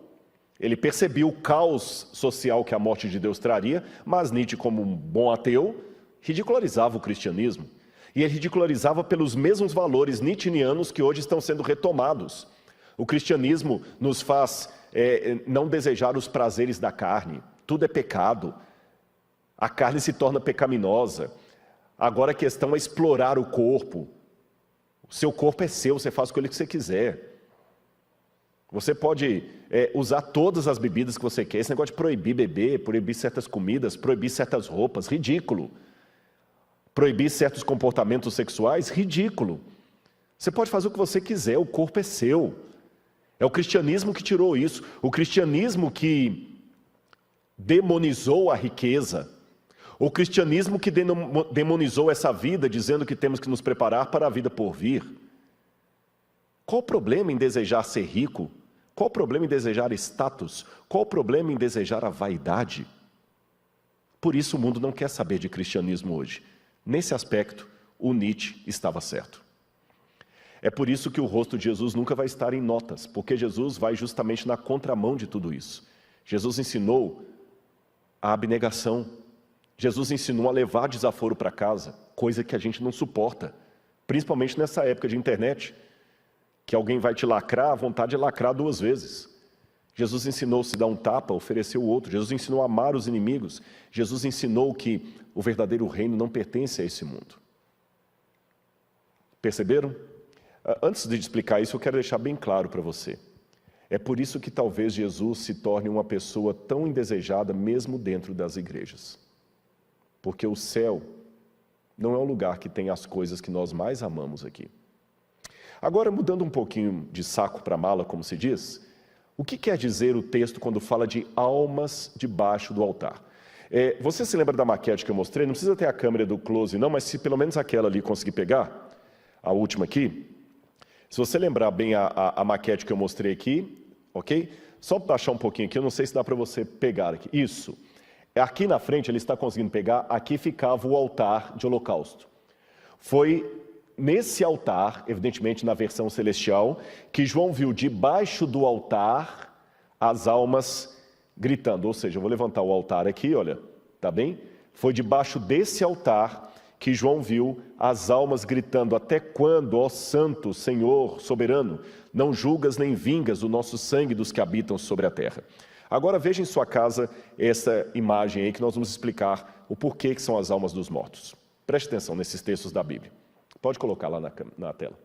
Ele percebia o caos social que a morte de Deus traria, mas Nietzsche, como um bom ateu, ridicularizava o cristianismo. E ele ridicularizava pelos mesmos valores nietzscheanos que hoje estão sendo retomados. O cristianismo nos faz não desejar os prazeres da carne. Tudo é pecado. A carne se torna pecaminosa. Agora a questão é explorar o corpo. O seu corpo é seu, você faz com ele o que você quiser. Você pode usar todas as bebidas que você quer. Esse negócio de proibir beber, proibir certas comidas, proibir certas roupas, ridículo. Proibir certos comportamentos sexuais, ridículo. Você pode fazer o que você quiser, o corpo é seu. É o cristianismo que tirou isso. O cristianismo que demonizou a riqueza. O cristianismo que demonizou essa vida, dizendo que temos que nos preparar para a vida por vir. Qual o problema em desejar ser rico? Qual o problema em desejar status? Qual o problema em desejar a vaidade? Por isso o mundo não quer saber de cristianismo hoje. Nesse aspecto, o Nietzsche estava certo. É por isso que o rosto de Jesus nunca vai estar em notas, porque Jesus vai justamente na contramão de tudo isso. Jesus ensinou a abnegação. Jesus ensinou a levar desaforo para casa, coisa que a gente não suporta, principalmente nessa época de internet, que alguém vai te lacrar, a vontade de lacrar 2 vezes. Jesus ensinou se dar um tapa, oferecer o outro. Jesus ensinou a amar os inimigos. Jesus ensinou que o verdadeiro reino não pertence a esse mundo. Perceberam? Antes de explicar isso, eu quero deixar bem claro para você. É por isso que talvez Jesus se torne uma pessoa tão indesejada mesmo dentro das igrejas. Porque o céu não é um lugar que tem as coisas que nós mais amamos aqui. Agora, mudando um pouquinho de saco para mala, como se diz, o que quer dizer o texto quando fala de almas debaixo do altar? Você se lembra da maquete que eu mostrei? Não precisa ter a câmera do close não, mas se pelo menos aquela ali conseguir pegar, a última aqui, se você lembrar bem a maquete que eu mostrei aqui, ok? Só para baixar um pouquinho aqui, eu não sei se dá para você pegar aqui. Isso. Aqui na frente, ele está conseguindo pegar, aqui ficava o altar de holocausto. Foi nesse altar, evidentemente na versão celestial, que João viu debaixo do altar as almas gritando. Ou seja, eu vou levantar o altar aqui, olha, tá bem? Foi debaixo desse altar que João viu as almas gritando, até quando, ó Santo, Senhor, soberano, não julgas nem vingas o nosso sangue dos que habitam sobre a terra. Agora veja em sua casa essa imagem aí que nós vamos explicar o porquê que são as almas dos mortos. Preste atenção nesses textos da Bíblia. Pode colocar lá na tela.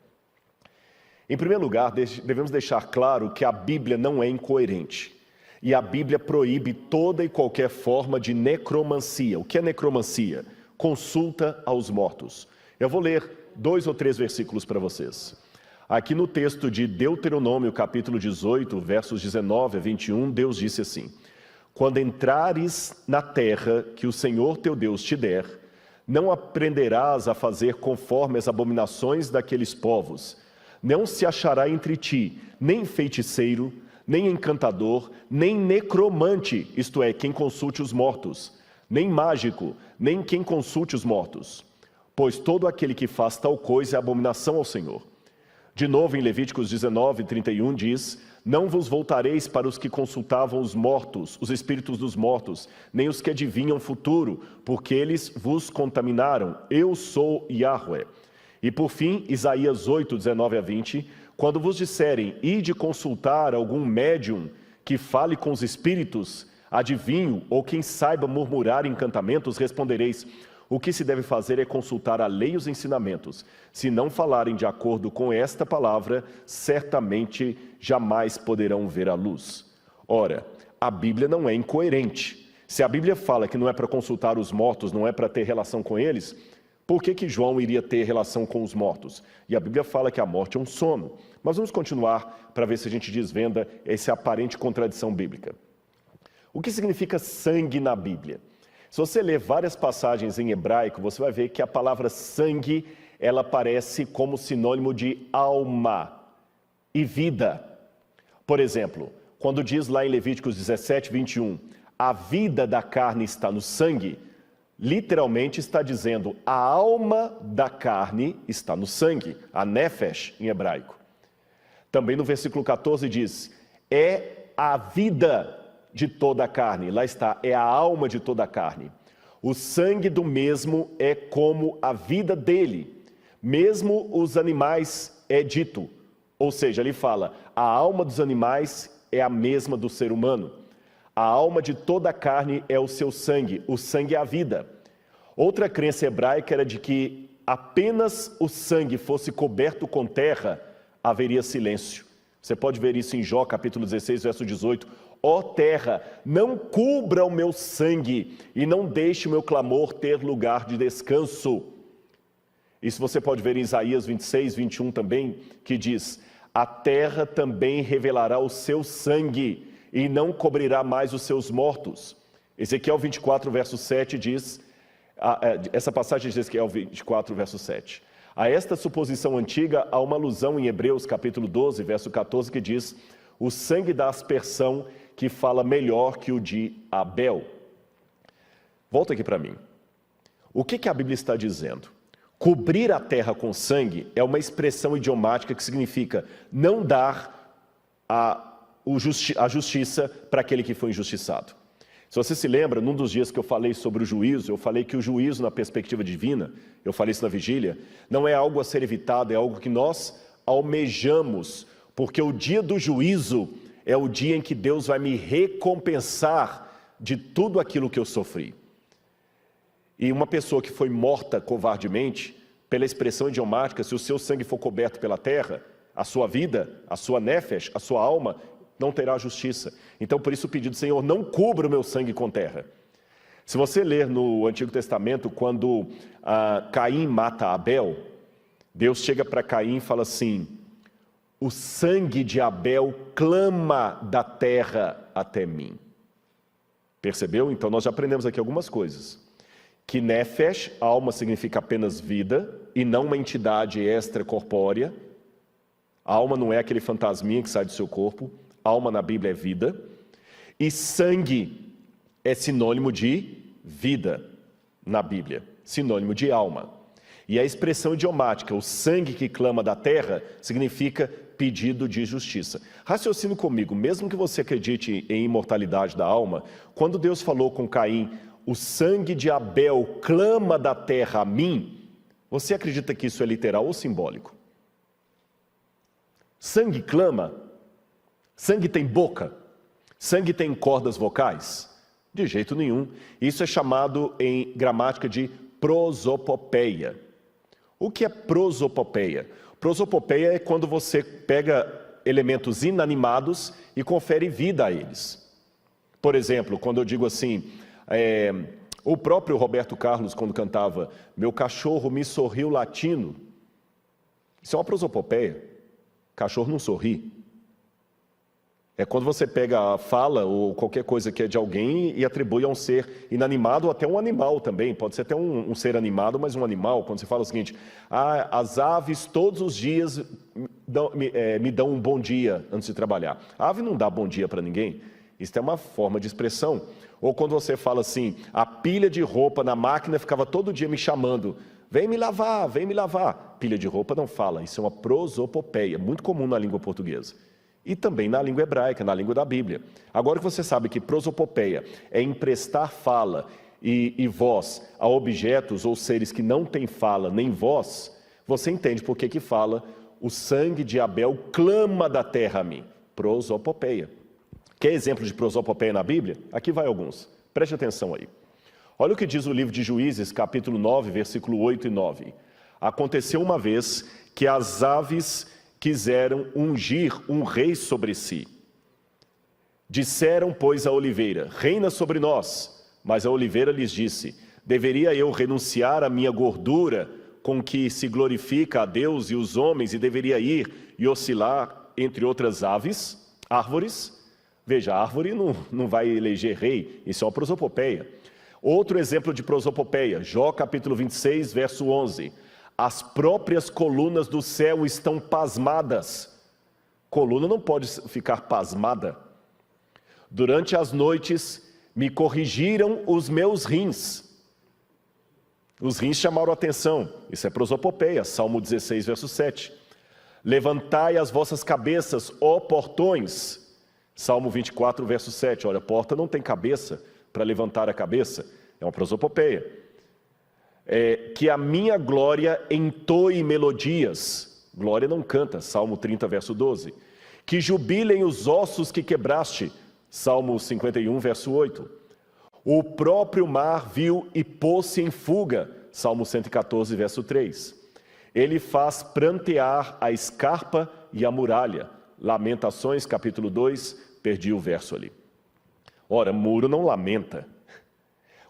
Em primeiro lugar, devemos deixar claro que a Bíblia não é incoerente. E a Bíblia proíbe toda e qualquer forma de necromancia. O que é necromancia? Consulta aos mortos. Eu vou ler 2 ou 3 versículos para vocês. Aqui no texto de Deuteronômio, capítulo 18, versos 19 a 21, Deus disse assim: Quando entrares na terra que o Senhor teu Deus te der, não aprenderás a fazer conforme as abominações daqueles povos. Não se achará entre ti nem feiticeiro, nem encantador, nem necromante, isto é, quem consulte os mortos, nem mágico, nem quem consulte os mortos. Pois todo aquele que faz tal coisa é abominação ao Senhor. De novo, em Levíticos 19, 31, diz: Não vos voltareis para os que consultavam os mortos, os espíritos dos mortos, nem os que adivinham o futuro, porque eles vos contaminaram. Eu sou Yahweh. E por fim, Isaías 8, 19 a 20, quando vos disserem, ide consultar algum médium que fale com os espíritos, adivinho, ou quem saiba murmurar encantamentos, respondereis: o que se deve fazer é consultar a lei e os ensinamentos. Se não falarem de acordo com esta palavra, certamente jamais poderão ver a luz. Ora, a Bíblia não é incoerente. Se a Bíblia fala que não é para consultar os mortos, não é para ter relação com eles, por que João iria ter relação com os mortos? E a Bíblia fala que a morte é um sono. Mas vamos continuar para ver se a gente desvenda essa aparente contradição bíblica. O que significa sangue na Bíblia? Se você ler várias passagens em hebraico, você vai ver que a palavra sangue ela aparece como sinônimo de alma e vida. Por exemplo, quando diz lá em Levíticos 17, 21, a vida da carne está no sangue, literalmente está dizendo a alma da carne está no sangue, a nefesh em hebraico. Também no versículo 14 diz, é a vida de toda a carne, lá está, é a alma de toda a carne. O sangue do mesmo é como a vida dele, mesmo os animais é dito. Ou seja, ele fala, a alma dos animais é a mesma do ser humano. A alma de toda a carne é o seu sangue, o sangue é a vida. Outra crença hebraica era de que apenas o sangue fosse coberto com terra, haveria silêncio. Você pode ver isso em Jó, capítulo 16, verso 18. Ó terra, não cubra o meu sangue e não deixe o meu clamor ter lugar de descanso. Isso você pode ver em Isaías 26, 21 também, que diz, a terra também revelará o seu sangue e não cobrirá mais os seus mortos. Ezequiel 24, verso 7 diz, essa passagem de Ezequiel 24, verso 7. A esta suposição antiga há uma alusão em Hebreus capítulo 12, verso 14, que diz, o sangue da aspersão que fala melhor que o de Abel. Volta aqui para mim. O que a Bíblia está dizendo? Cobrir a terra com sangue é uma expressão idiomática que significa não dar a justiça para aquele que foi injustiçado. Se você se lembra, num dos dias que eu falei sobre o juízo, eu falei que o juízo na perspectiva divina, eu falei isso na vigília, não é algo a ser evitado, é algo que nós almejamos, porque o dia do juízo é o dia em que Deus vai me recompensar de tudo aquilo que eu sofri. E uma pessoa que foi morta covardemente, pela expressão idiomática, se o seu sangue for coberto pela terra, a sua vida, a sua nefesh, a sua alma, não terá justiça. Então, por isso o pedido, Senhor, não cubra o meu sangue com terra. Se você ler no Antigo Testamento, quando Caim mata Abel, Deus chega para Caim e fala assim, o sangue de Abel clama da terra até mim. Percebeu? Então, nós já aprendemos aqui algumas coisas. Que nefesh, alma, significa apenas vida, e não uma entidade extracorpórea. A alma não é aquele fantasminha que sai do seu corpo. Alma na Bíblia é vida. E sangue é sinônimo de vida na Bíblia, sinônimo de alma. E a expressão idiomática, o sangue que clama da terra, significa pedido de justiça. Raciocine comigo, mesmo que você acredite em imortalidade da alma, quando Deus falou com Caim, o sangue de Abel clama da terra a mim, você acredita que isso é literal ou simbólico? Sangue clama? Sangue tem boca? Sangue tem cordas vocais? De jeito nenhum. Isso é chamado em gramática de prosopopeia. O que é prosopopeia? Prosopopeia é quando você pega elementos inanimados e confere vida a eles. Por exemplo, quando eu digo assim, o próprio Roberto Carlos, quando cantava meu cachorro me sorriu latindo, isso é uma prosopopeia. Cachorro não sorri. É quando você pega a fala ou qualquer coisa que é de alguém e atribui a um ser inanimado ou até um animal também. Pode ser até um ser animado, mas um animal. Quando você fala o seguinte, as aves todos os dias me dão um bom dia antes de trabalhar. A ave não dá bom dia para ninguém. Isso é uma forma de expressão. Ou quando você fala assim, a pilha de roupa na máquina ficava todo dia me chamando. Vem me lavar, vem me lavar. Pilha de roupa não fala. Isso é uma prosopopeia, muito comum na língua portuguesa. E também na língua hebraica, na língua da Bíblia. Agora que você sabe que prosopopeia é emprestar fala e voz a objetos ou seres que não têm fala nem voz, você entende por que fala o sangue de Abel clama da terra a mim. Prosopopeia. Quer exemplo de prosopopeia na Bíblia? Aqui vai alguns. Preste atenção aí. Olha o que diz o livro de Juízes, capítulo 9, versículo 8 e 9. Aconteceu uma vez que as aves quiseram ungir um rei sobre si. Disseram, pois, à oliveira, reina sobre nós. Mas a oliveira lhes disse, deveria eu renunciar à minha gordura com que se glorifica a Deus e os homens e deveria ir e oscilar entre outras árvores? Veja, a árvore não vai eleger rei, isso é uma prosopopeia. Outro exemplo de prosopopeia, Jó capítulo 26, verso 11. as próprias colunas do céu estão pasmadas. Coluna não pode ficar pasmada. Durante as noites me corrigiram os meus rins. Os rins chamaram a atenção. Isso é prosopopeia, Salmo 16, verso 7. Levantai as vossas cabeças, ó portões. Salmo 24, verso 7. Olha, a porta não tem cabeça para levantar a cabeça. É uma prosopopeia. Que a minha glória entoe melodias. Glória não canta. Salmo 30, verso 12. Que jubilem os ossos que quebraste. Salmo 51, verso 8. O próprio mar viu e pôs-se em fuga. Salmo 114, verso 3. Ele faz prantear a escarpa e a muralha. Lamentações, capítulo 2, perdi o verso ali. Ora, muro não lamenta.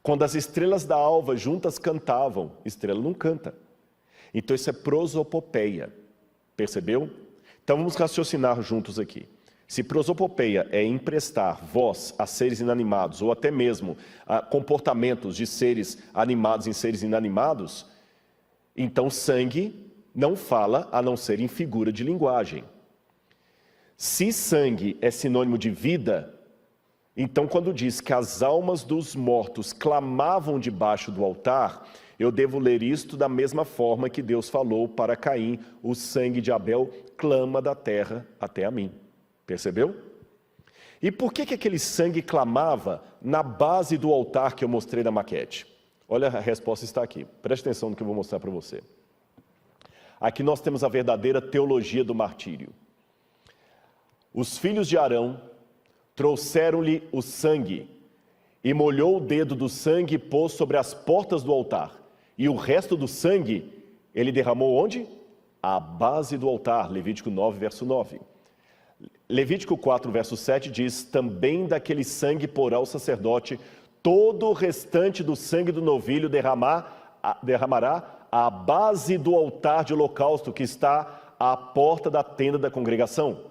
Quando as estrelas da alva juntas cantavam, estrela não canta. Então isso é prosopopeia. Percebeu? Então vamos raciocinar juntos aqui. Se prosopopeia é emprestar voz a seres inanimados, ou até mesmo a comportamentos de seres animados em seres inanimados, então sangue não fala a não ser em figura de linguagem. Se sangue é sinônimo de vida, então quando diz que as almas dos mortos clamavam debaixo do altar, eu devo ler isto da mesma forma que Deus falou para Caim: o sangue de Abel clama da terra até a mim. Percebeu? E por que aquele sangue clamava na base do altar que eu mostrei na maquete? Olha, a resposta está aqui. Preste atenção no que eu vou mostrar para você. Aqui nós temos a verdadeira teologia do martírio. Os filhos de Arão trouxeram-lhe o sangue e molhou o dedo do sangue e pôs sobre as portas do altar. E o resto do sangue ele derramou onde? À base do altar. Levítico 9, verso 9. Levítico 4, verso 7 diz: também daquele sangue porá o sacerdote todo o restante do sangue do novilho derramará à base do altar de holocausto que está à porta da tenda da congregação.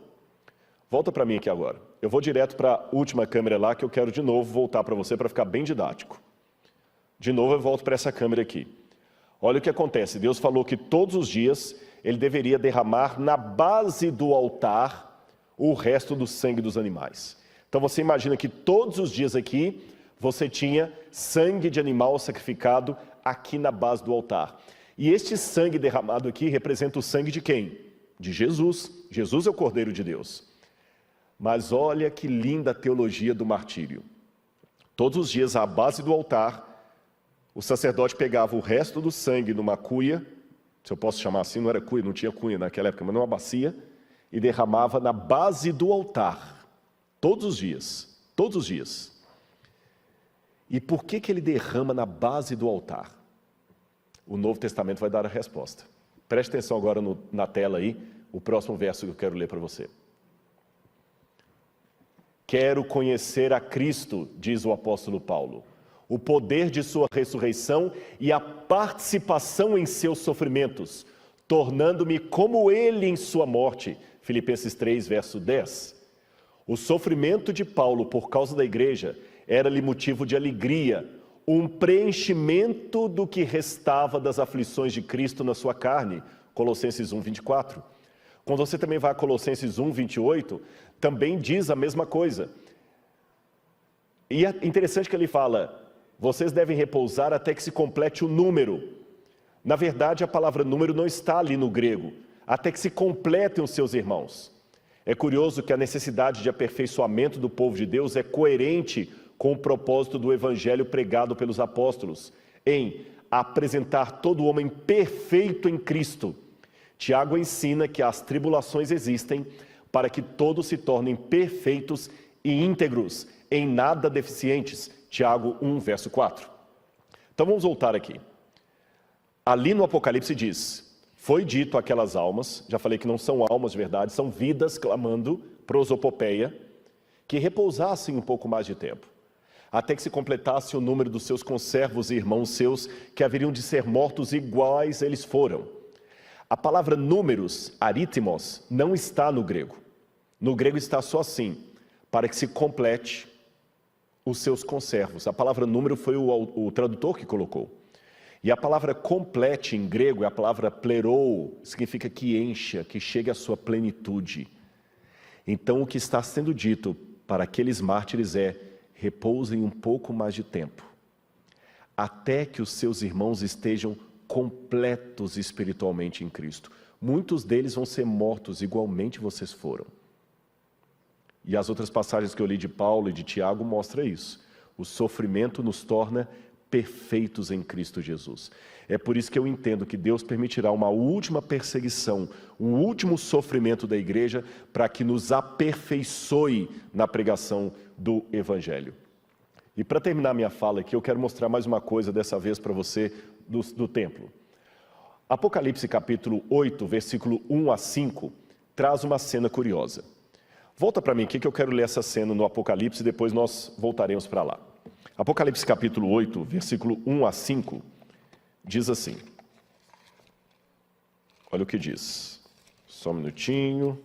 Volta para mim aqui agora. Eu vou direto para a última câmera lá, que eu quero de novo voltar para você para ficar bem didático. De novo eu volto para essa câmera aqui. Olha o que acontece. Deus falou que todos os dias ele deveria derramar na base do altar o resto do sangue dos animais. Então você imagina que todos os dias aqui você tinha sangue de animal sacrificado aqui na base do altar. E este sangue derramado aqui representa o sangue de quem? De Jesus. Jesus é o Cordeiro de Deus. Mas olha que linda a teologia do martírio. Todos os dias, à base do altar, o sacerdote pegava o resto do sangue numa cuia, se eu posso chamar assim, não era cuia, não tinha cunha naquela época, mas numa bacia, e derramava na base do altar, todos os dias, todos os dias. E por que ele derrama na base do altar? O Novo Testamento vai dar a resposta. Preste atenção agora na tela aí, o próximo verso que eu quero ler para você. Quero conhecer a Cristo, diz o apóstolo Paulo, o poder de sua ressurreição e a participação em seus sofrimentos, tornando-me como ele em sua morte. Filipenses 3, verso 10. O sofrimento de Paulo por causa da igreja era-lhe motivo de alegria, um preenchimento do que restava das aflições de Cristo na sua carne. Colossenses 1, 24. Quando você também vai a Colossenses 1, 28, também diz a mesma coisa. E é interessante que ele fala: vocês devem repousar até que se complete o número. Na verdade, a palavra número não está ali no grego. Até que se completem os seus irmãos. É curioso que a necessidade de aperfeiçoamento do povo de Deus é coerente com o propósito do evangelho pregado pelos apóstolos, em apresentar todo homem perfeito em Cristo. Tiago ensina que as tribulações existem para que todos se tornem perfeitos e íntegros, em nada deficientes. Tiago 1, verso 4. Então vamos voltar aqui. Ali no Apocalipse diz: foi dito àquelas almas, já falei que não são almas de verdade, são vidas clamando, prosopopeia, que repousassem um pouco mais de tempo, até que se completasse o número dos seus conservos e irmãos seus, que haveriam de ser mortos iguais eles foram. A palavra números, arítimos, não está no grego. No grego está só assim: para que se complete os seus conservos. A palavra número foi o tradutor que colocou. E a palavra complete em grego é a palavra plerou, significa que encha, que chegue à sua plenitude. Então o que está sendo dito para aqueles mártires é: repousem um pouco mais de tempo, até que os seus irmãos estejam completos espiritualmente em Cristo. Muitos deles vão ser mortos, igualmente vocês foram. E as outras passagens que eu li de Paulo e de Tiago mostram isso. O sofrimento nos torna perfeitos em Cristo Jesus. É por isso que eu entendo que Deus permitirá uma última perseguição, um último sofrimento da igreja, para que nos aperfeiçoe na pregação do Evangelho. E para terminar minha fala aqui, eu quero mostrar mais uma coisa dessa vez para você do templo. Apocalipse capítulo 8, versículo 1 a 5, traz uma cena curiosa. Volta para mim aqui que eu quero ler essa cena no Apocalipse e depois nós voltaremos para lá. Apocalipse capítulo 8, versículo 1 a 5, diz assim. Olha o que diz. Só um minutinho.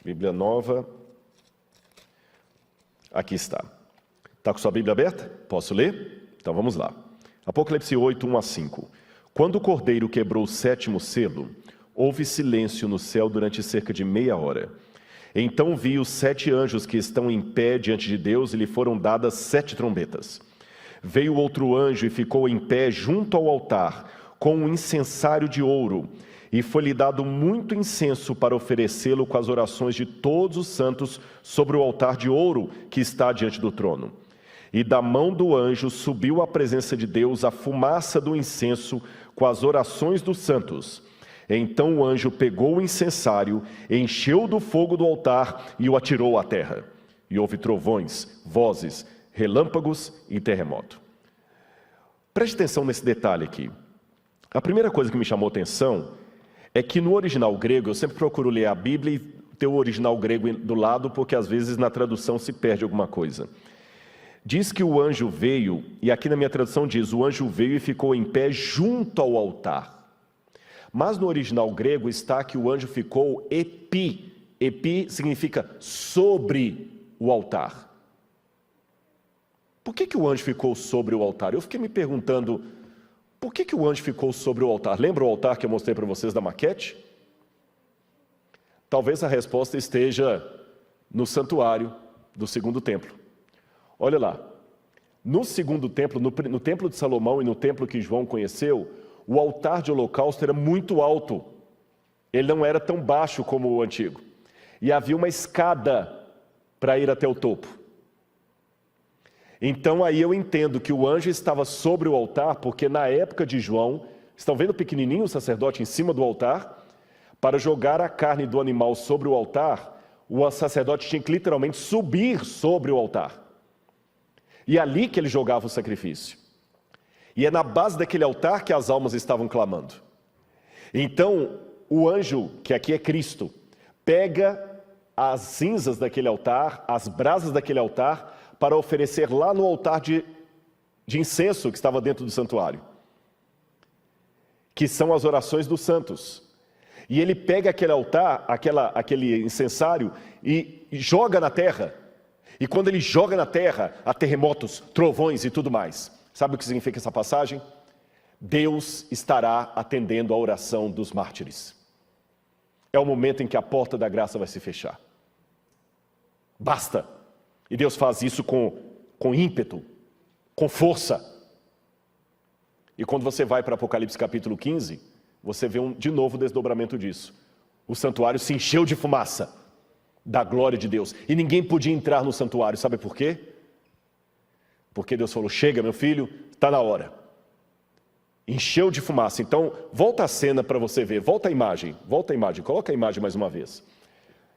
Bíblia nova. Aqui está. Está com sua Bíblia aberta? Posso ler? Então vamos lá. Apocalipse 8, 1 a 5. Quando o cordeiro quebrou o 7º selo, houve silêncio no céu durante cerca de meia hora. Então vi os 7 anjos que estão em pé diante de Deus e lhe foram dadas 7 trombetas. Veio outro anjo e ficou em pé junto ao altar, com um incensário de ouro, e foi-lhe dado muito incenso para oferecê-lo com as orações de todos os santos sobre o altar de ouro que está diante do trono. E da mão do anjo subiu à presença de Deus a fumaça do incenso com as orações dos santos. Então o anjo pegou o incensário, encheu do fogo do altar e o atirou à terra. E houve trovões, vozes, relâmpagos e terremoto. Preste atenção nesse detalhe aqui. A primeira coisa que me chamou a atenção é que no original grego, eu sempre procuro ler a Bíblia e ter o original grego do lado, porque às vezes na tradução se perde alguma coisa. Diz que o anjo veio, e aqui na minha tradução diz, o anjo veio e ficou em pé junto ao altar. Mas no original grego está que o anjo ficou epi. Epi significa sobre o altar. Por que o anjo ficou sobre o altar? Eu fiquei me perguntando, por que o anjo ficou sobre o altar? Lembra o altar que eu mostrei para vocês da maquete? Talvez a resposta esteja no santuário do segundo templo. Olha lá, no segundo templo, no templo de Salomão e no templo que João conheceu, o altar de holocausto era muito alto. Ele não era tão baixo como o antigo. E havia uma escada para ir até o topo. Então aí eu entendo que o anjo estava sobre o altar, porque na época de João, estão vendo pequenininho o sacerdote em cima do altar? Para jogar a carne do animal sobre o altar, o sacerdote tinha que literalmente subir sobre o altar. E é ali que ele jogava o sacrifício. E é na base daquele altar que as almas estavam clamando. Então, o anjo, que aqui é Cristo, pega as cinzas daquele altar, as brasas daquele altar, para oferecer lá no altar de incenso que estava dentro do santuário, que são as orações dos santos. E ele pega aquele altar, aquele incensário, e joga na terra. E quando ele joga na terra, há terremotos, trovões e tudo mais. Sabe o que significa essa passagem? Deus estará atendendo a oração dos mártires. É o momento em que a porta da graça vai se fechar. Basta. E Deus faz isso com ímpeto, com força. E quando você vai para Apocalipse capítulo 15, você vê de novo o desdobramento disso. O santuário se encheu de fumaça da glória de Deus. E ninguém podia entrar no santuário. Sabe por quê? Porque Deus falou, chega meu filho, está na hora. Encheu de fumaça. Então, volta a cena para você ver. Volta a imagem, coloca a imagem mais uma vez.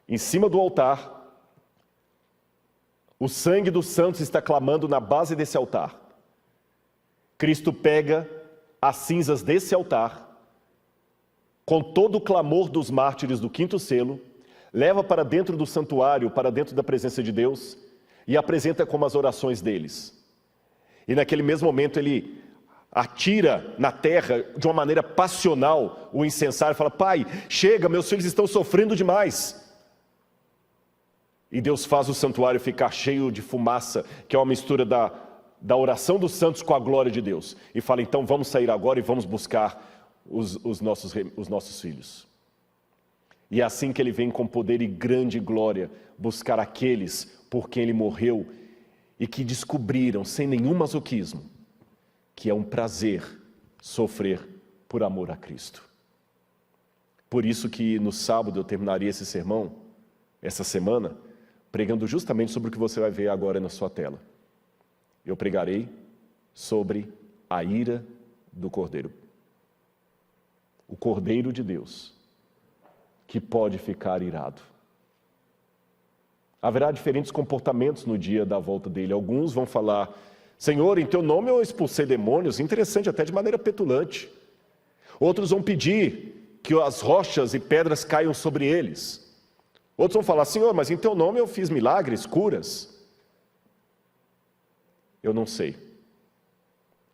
Em cima do altar, o sangue dos santos está clamando na base desse altar. Cristo pega as cinzas desse altar, com todo o clamor dos mártires do 5º selo, leva para dentro do santuário, para dentro da presença de Deus, e apresenta como as orações deles. E naquele mesmo momento ele atira na terra de uma maneira passional o incensário e fala, Pai, chega, meus filhos estão sofrendo demais. E Deus faz o santuário ficar cheio de fumaça, que é uma mistura da oração dos santos com a glória de Deus. E fala, então vamos sair agora e vamos buscar os nossos filhos. E é assim que ele vem com poder e grande glória buscar aqueles por quem ele morreu e que descobriram, sem nenhum masoquismo, que é um prazer sofrer por amor a Cristo. Por isso que no sábado eu terminaria esse sermão, essa semana, pregando justamente sobre o que você vai ver agora na sua tela. Eu pregarei sobre a ira do Cordeiro. O Cordeiro de Deus, que pode ficar irado. Haverá diferentes comportamentos no dia da volta dele. Alguns vão falar, Senhor, em teu nome eu expulsei demônios, interessante, até de maneira petulante. Outros vão pedir que as rochas e pedras caiam sobre eles. Outros vão falar, Senhor, mas em teu nome eu fiz milagres, curas. Eu não sei.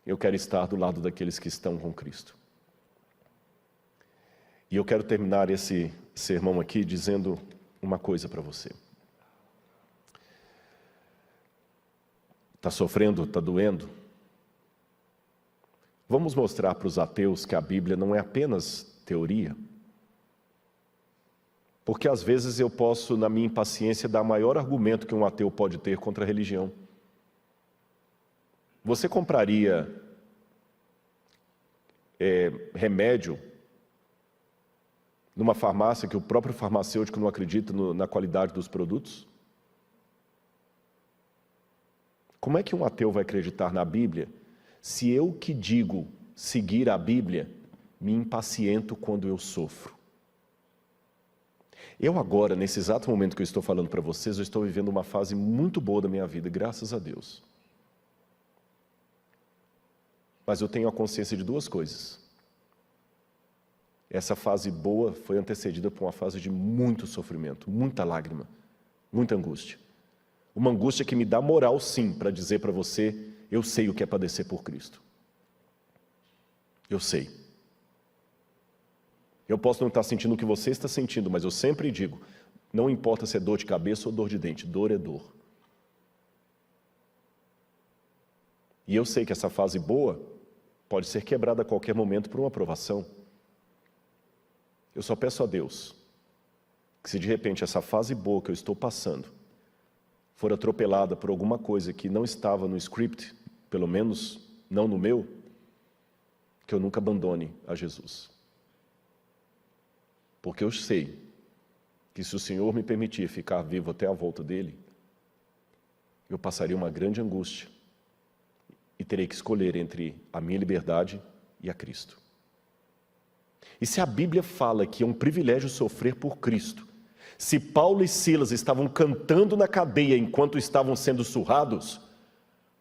Eu quero estar do lado daqueles que estão com Cristo. E eu quero terminar esse sermão aqui dizendo uma coisa para você. Está sofrendo, está doendo? Vamos mostrar para os ateus que a Bíblia não é apenas teoria. Porque às vezes eu posso, na minha impaciência, dar maior argumento que um ateu pode ter contra a religião. Você compraria remédio numa farmácia que o próprio farmacêutico não acredita na qualidade dos produtos? Como é que um ateu vai acreditar na Bíblia se eu que digo seguir a Bíblia me impaciento quando eu sofro? Eu agora, nesse exato momento que eu estou falando para vocês, eu estou vivendo uma fase muito boa da minha vida, graças a Deus. Mas eu tenho a consciência de duas coisas. Essa fase boa foi antecedida por uma fase de muito sofrimento, muita lágrima, muita angústia. Uma angústia que me dá moral, sim, para dizer para você, eu sei o que é padecer por Cristo. Eu sei. Eu posso não estar sentindo o que você está sentindo, mas eu sempre digo, não importa se é dor de cabeça ou dor de dente, dor é dor. E eu sei que essa fase boa pode ser quebrada a qualquer momento por uma aprovação. Eu só peço a Deus que se de repente essa fase boa que eu estou passando for atropelada por alguma coisa que não estava no script, pelo menos não no meu, que eu nunca abandone a Jesus. Porque eu sei que se o Senhor me permitir ficar vivo até a volta dele, eu passaria uma grande angústia e terei que escolher entre a minha liberdade e a Cristo. E se a Bíblia fala que é um privilégio sofrer por Cristo, se Paulo e Silas estavam cantando na cadeia enquanto estavam sendo surrados,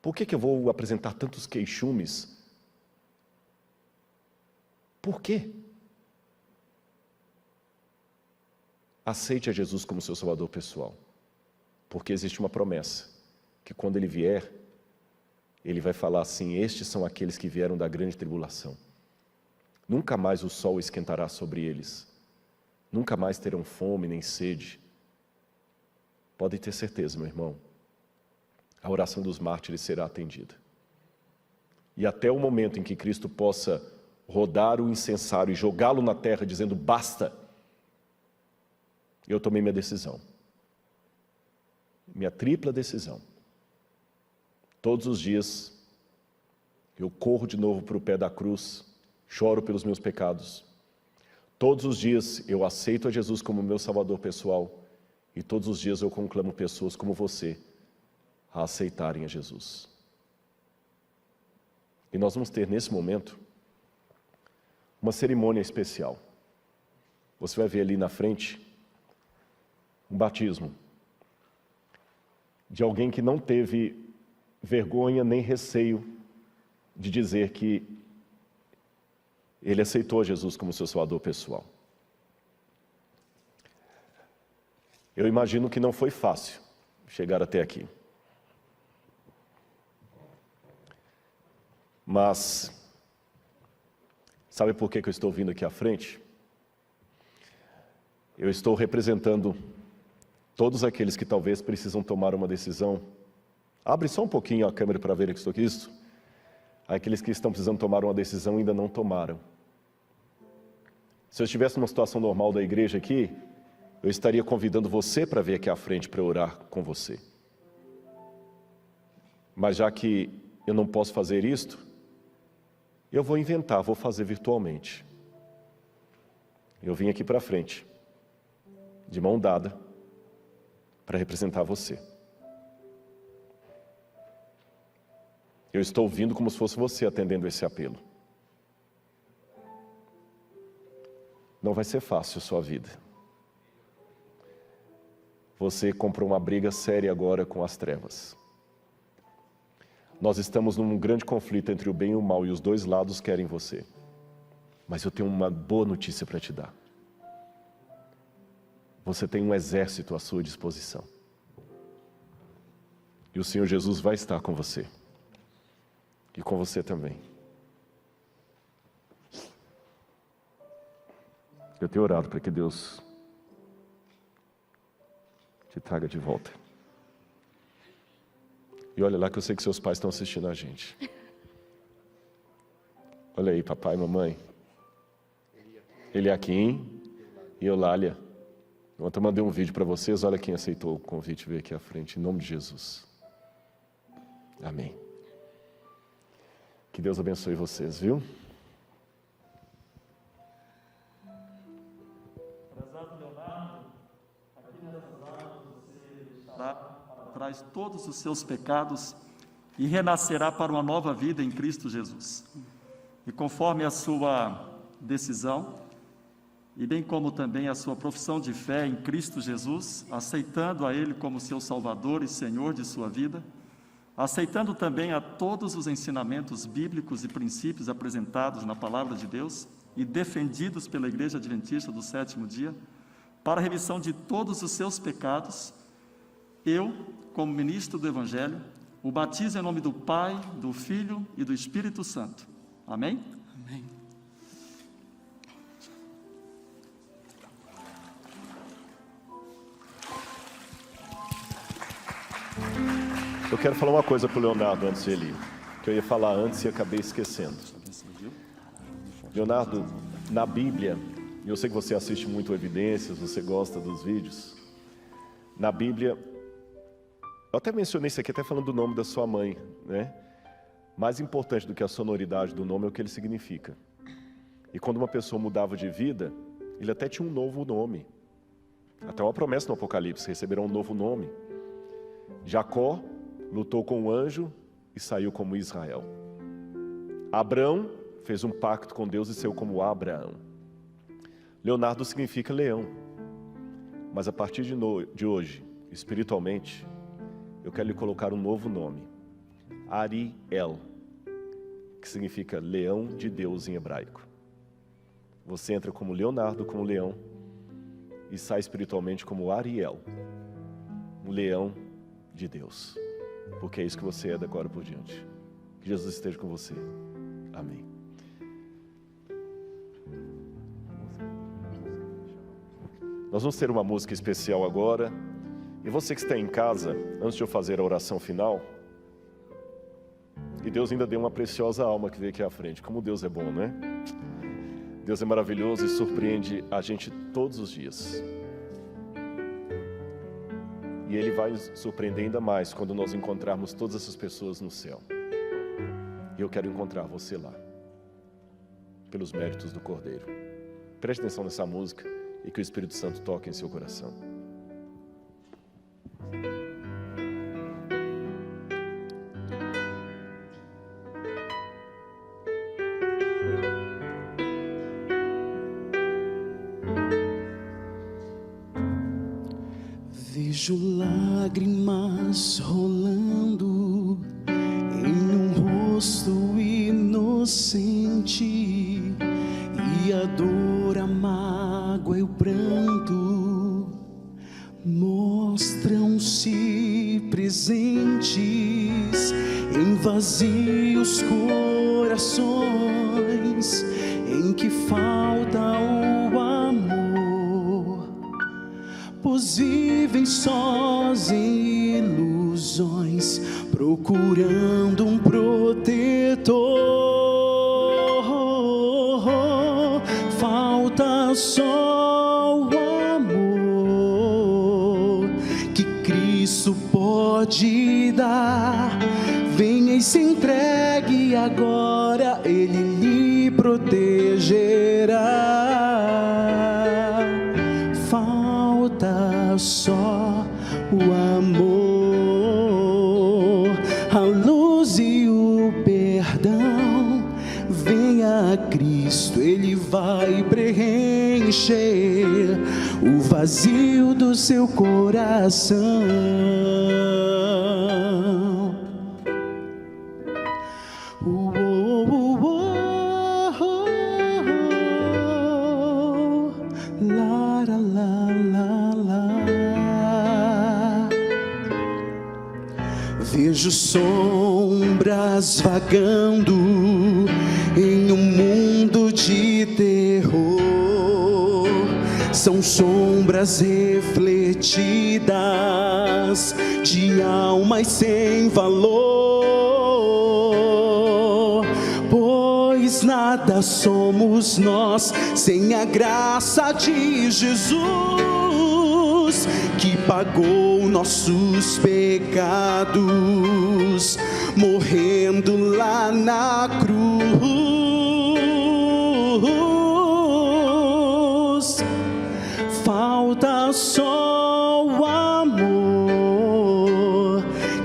por que eu vou apresentar tantos queixumes? Por quê? Aceite a Jesus como seu Salvador pessoal, porque existe uma promessa, que quando Ele vier, Ele vai falar assim, estes são aqueles que vieram da grande tribulação. Nunca mais o sol esquentará sobre eles, nunca mais terão fome nem sede. Pode ter certeza, meu irmão, a oração dos mártires será atendida. E até o momento em que Cristo possa rodar o incensário e jogá-lo na terra dizendo, basta, eu tomei minha decisão, minha tripla decisão. Todos os dias eu corro de novo para o pé da cruz, choro pelos meus pecados. Todos os dias eu aceito a Jesus como meu Salvador pessoal e todos os dias eu conclamo pessoas como você a aceitarem a Jesus. E nós vamos ter nesse momento uma cerimônia especial. Você vai ver ali na frente um batismo de alguém que não teve vergonha nem receio de dizer que ele aceitou Jesus como seu Salvador pessoal. Eu imagino que não foi fácil chegar até aqui. Mas, sabe por que eu estou vindo aqui à frente? Eu estou representando todos aqueles que talvez precisam tomar uma decisão Abre só um pouquinho a câmera para ver isso. Aqueles que estão precisando tomar uma decisão ainda não tomaram. Se eu estivesse numa situação normal da igreja aqui, eu estaria convidando você para vir aqui à frente para orar com você. Mas já que eu não posso fazer isto, eu vou inventar, vou fazer virtualmente. Eu vim aqui para frente, de mão dada, para representar você. Eu estou ouvindo como se fosse você atendendo esse apelo. Não vai ser fácil a sua vida. Você comprou uma briga séria agora com as trevas. Nós estamos num grande conflito entre o bem e o mal, e os dois lados querem você. Mas eu tenho uma boa notícia para te dar. Você tem um exército à sua disposição. E o Senhor Jesus vai estar com você. E com você também. Eu tenho orado para que Deus te traga de volta. E olha lá que eu sei que seus pais estão assistindo a gente. Olha aí, papai e mamãe. Eliakim e Eulália. Ontem eu mandei um vídeo para vocês. Olha quem aceitou o convite, veio aqui à frente, em nome de Jesus. Amém. Que Deus abençoe vocês, viu? Prezado Leonardo, aqui nessas águas você deixará para trás todos os seus pecados e renascerá para uma nova vida em Cristo Jesus. E conforme a sua decisão, e bem como também a sua profissão de fé em Cristo Jesus, aceitando a Ele como seu Salvador e Senhor de sua vida, aceitando também a todos os ensinamentos bíblicos e princípios apresentados na Palavra de Deus e defendidos pela Igreja Adventista do Sétimo Dia, para a remissão de todos os seus pecados, eu, como ministro do Evangelho, o batizo em nome do Pai, do Filho e do Espírito Santo. Amém? Amém. Eu quero falar uma coisa para o Leonardo antes de ele ir, que eu ia falar antes e acabei esquecendo. Leonardo, na Bíblia, e eu sei que você assiste muito Evidências, você gosta dos vídeos. Na Bíblia, eu até mencionei isso aqui, até falando do nome da sua mãe, né? Mais importante do que a sonoridade do nome é o que ele significa. E quando uma pessoa mudava de vida, ele até tinha um novo nome. Até uma promessa no Apocalipse, receberá um novo nome. Jacó lutou com o anjo e saiu como Israel. Abrão fez um pacto com Deus e saiu como Abraão. Leonardo significa leão. Mas a partir de hoje, espiritualmente, eu quero lhe colocar um novo nome. Ariel, que significa leão de Deus em hebraico. Você entra como Leonardo, como leão, e sai espiritualmente como Ariel, um leão de Deus, porque é isso que você é da agora por diante. Que Jesus esteja com você. Amém. Nós vamos ter uma música especial agora, e você que está em casa, antes de eu fazer a oração final, e Deus ainda deu uma preciosa alma que veio aqui à frente. Como Deus é bom, né? Deus é maravilhoso e surpreende a gente todos os dias. E Ele vai nos surpreender ainda mais quando nós encontrarmos todas essas pessoas no céu. E eu quero encontrar você lá, pelos méritos do Cordeiro. Preste atenção nessa música e que o Espírito Santo toque em seu coração. Vejo lágrimas rolando em um rosto inocente, e a dor, a mágoa e o pranto mostram-se presentes em vazios corações em que falta o amor, pois vivem sós em ilusões, procurando um protetor, falta só o amor que Cristo pode dar. Venha e se entregue agora, Ele lhe protegerá. Falta só o amor, a luz e o perdão. Venha a Cristo, Ele vai preencher o vazio do seu coração. Vejo sombras vagando em um mundo de terror. São sombras refletidas de almas sem valor, pois nada somos nós sem a graça de Jesus, que pagou nossos pecados, morrendo lá na cruz. Falta só o amor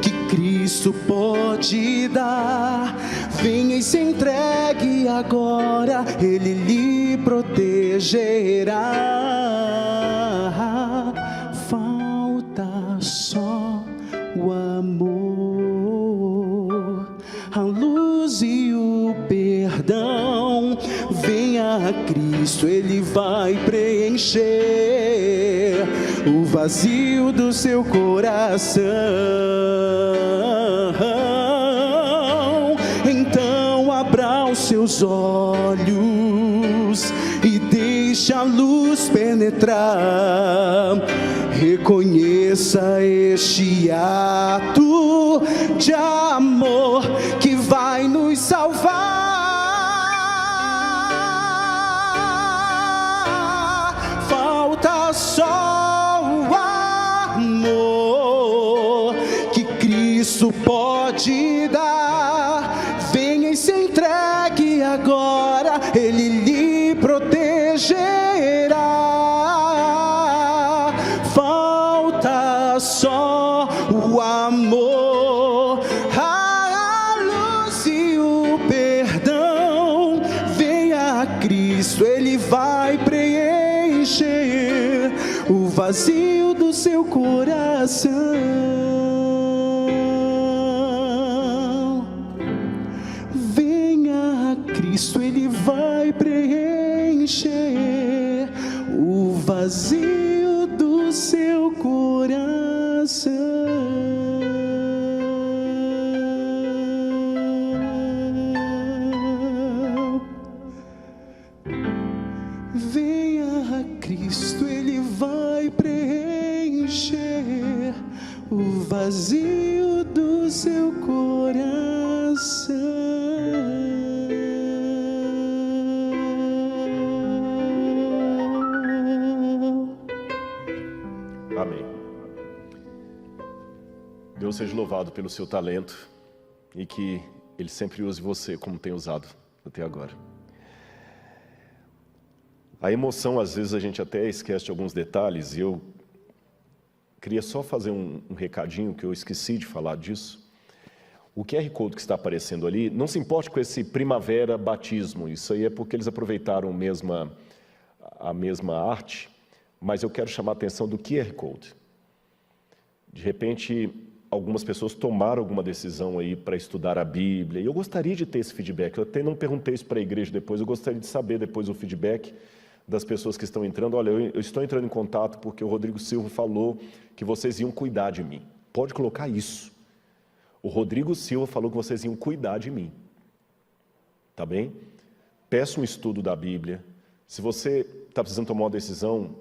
que Cristo pode dar. Venha e se entregue agora, Ele lhe protegerá. Falta só o amor, a luz e o perdão. Venha a Cristo, Ele vai preencher o vazio do seu coração. Então abra os seus olhos e deixe a luz penetrar. Reconheça este ato de amor que vai nos salvar. Falta só o amor que Cristo pode dar. Venha e se entregue agora, Ele lhe protegerá. Falta só o amor, a luz e o perdão. Venha a Cristo, Ele vai preencher o vazio do seu coração. Venha a Cristo, Ele vai preencher o vazio do seu coração. Venha a Cristo, Ele vai preencher o vazio do seu coração. Amém. Deus seja louvado pelo seu talento e que Ele sempre use você como tem usado até agora. A emoção, às vezes, a gente até esquece de alguns detalhes, e eu queria só fazer um recadinho, que eu esqueci de falar disso. O QR Code que está aparecendo ali, não se importe com esse Primavera Batismo, isso aí é porque eles aproveitaram a mesma arte, mas eu quero chamar a atenção do QR Code. De repente, algumas pessoas tomaram alguma decisão aí para estudar a Bíblia, e eu gostaria de ter esse feedback. Eu até não perguntei isso para a igreja depois, eu gostaria de saber depois o feedback das pessoas que estão entrando. Olha, eu estou entrando em contato porque o Rodrigo Silva falou que vocês iam cuidar de mim. Pode colocar isso. O Rodrigo Silva falou que vocês iam cuidar de mim. Tá bem? Peça um estudo da Bíblia. Se você está precisando tomar uma decisão,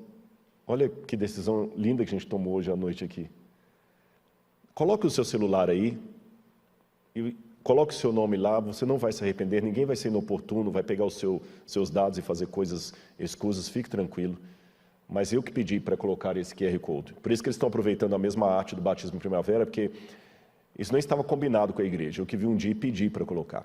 olha que decisão linda que a gente tomou hoje à noite aqui. Coloque o seu celular aí, e coloque o seu nome lá, você não vai se arrepender, ninguém vai ser inoportuno, vai pegar os seus dados e fazer coisas escusas, fique tranquilo. Mas eu que pedi para colocar esse QR Code. Por isso que eles estão aproveitando a mesma arte do batismo em primavera, porque isso não estava combinado com a igreja. Eu que vi um dia e pedi para colocar.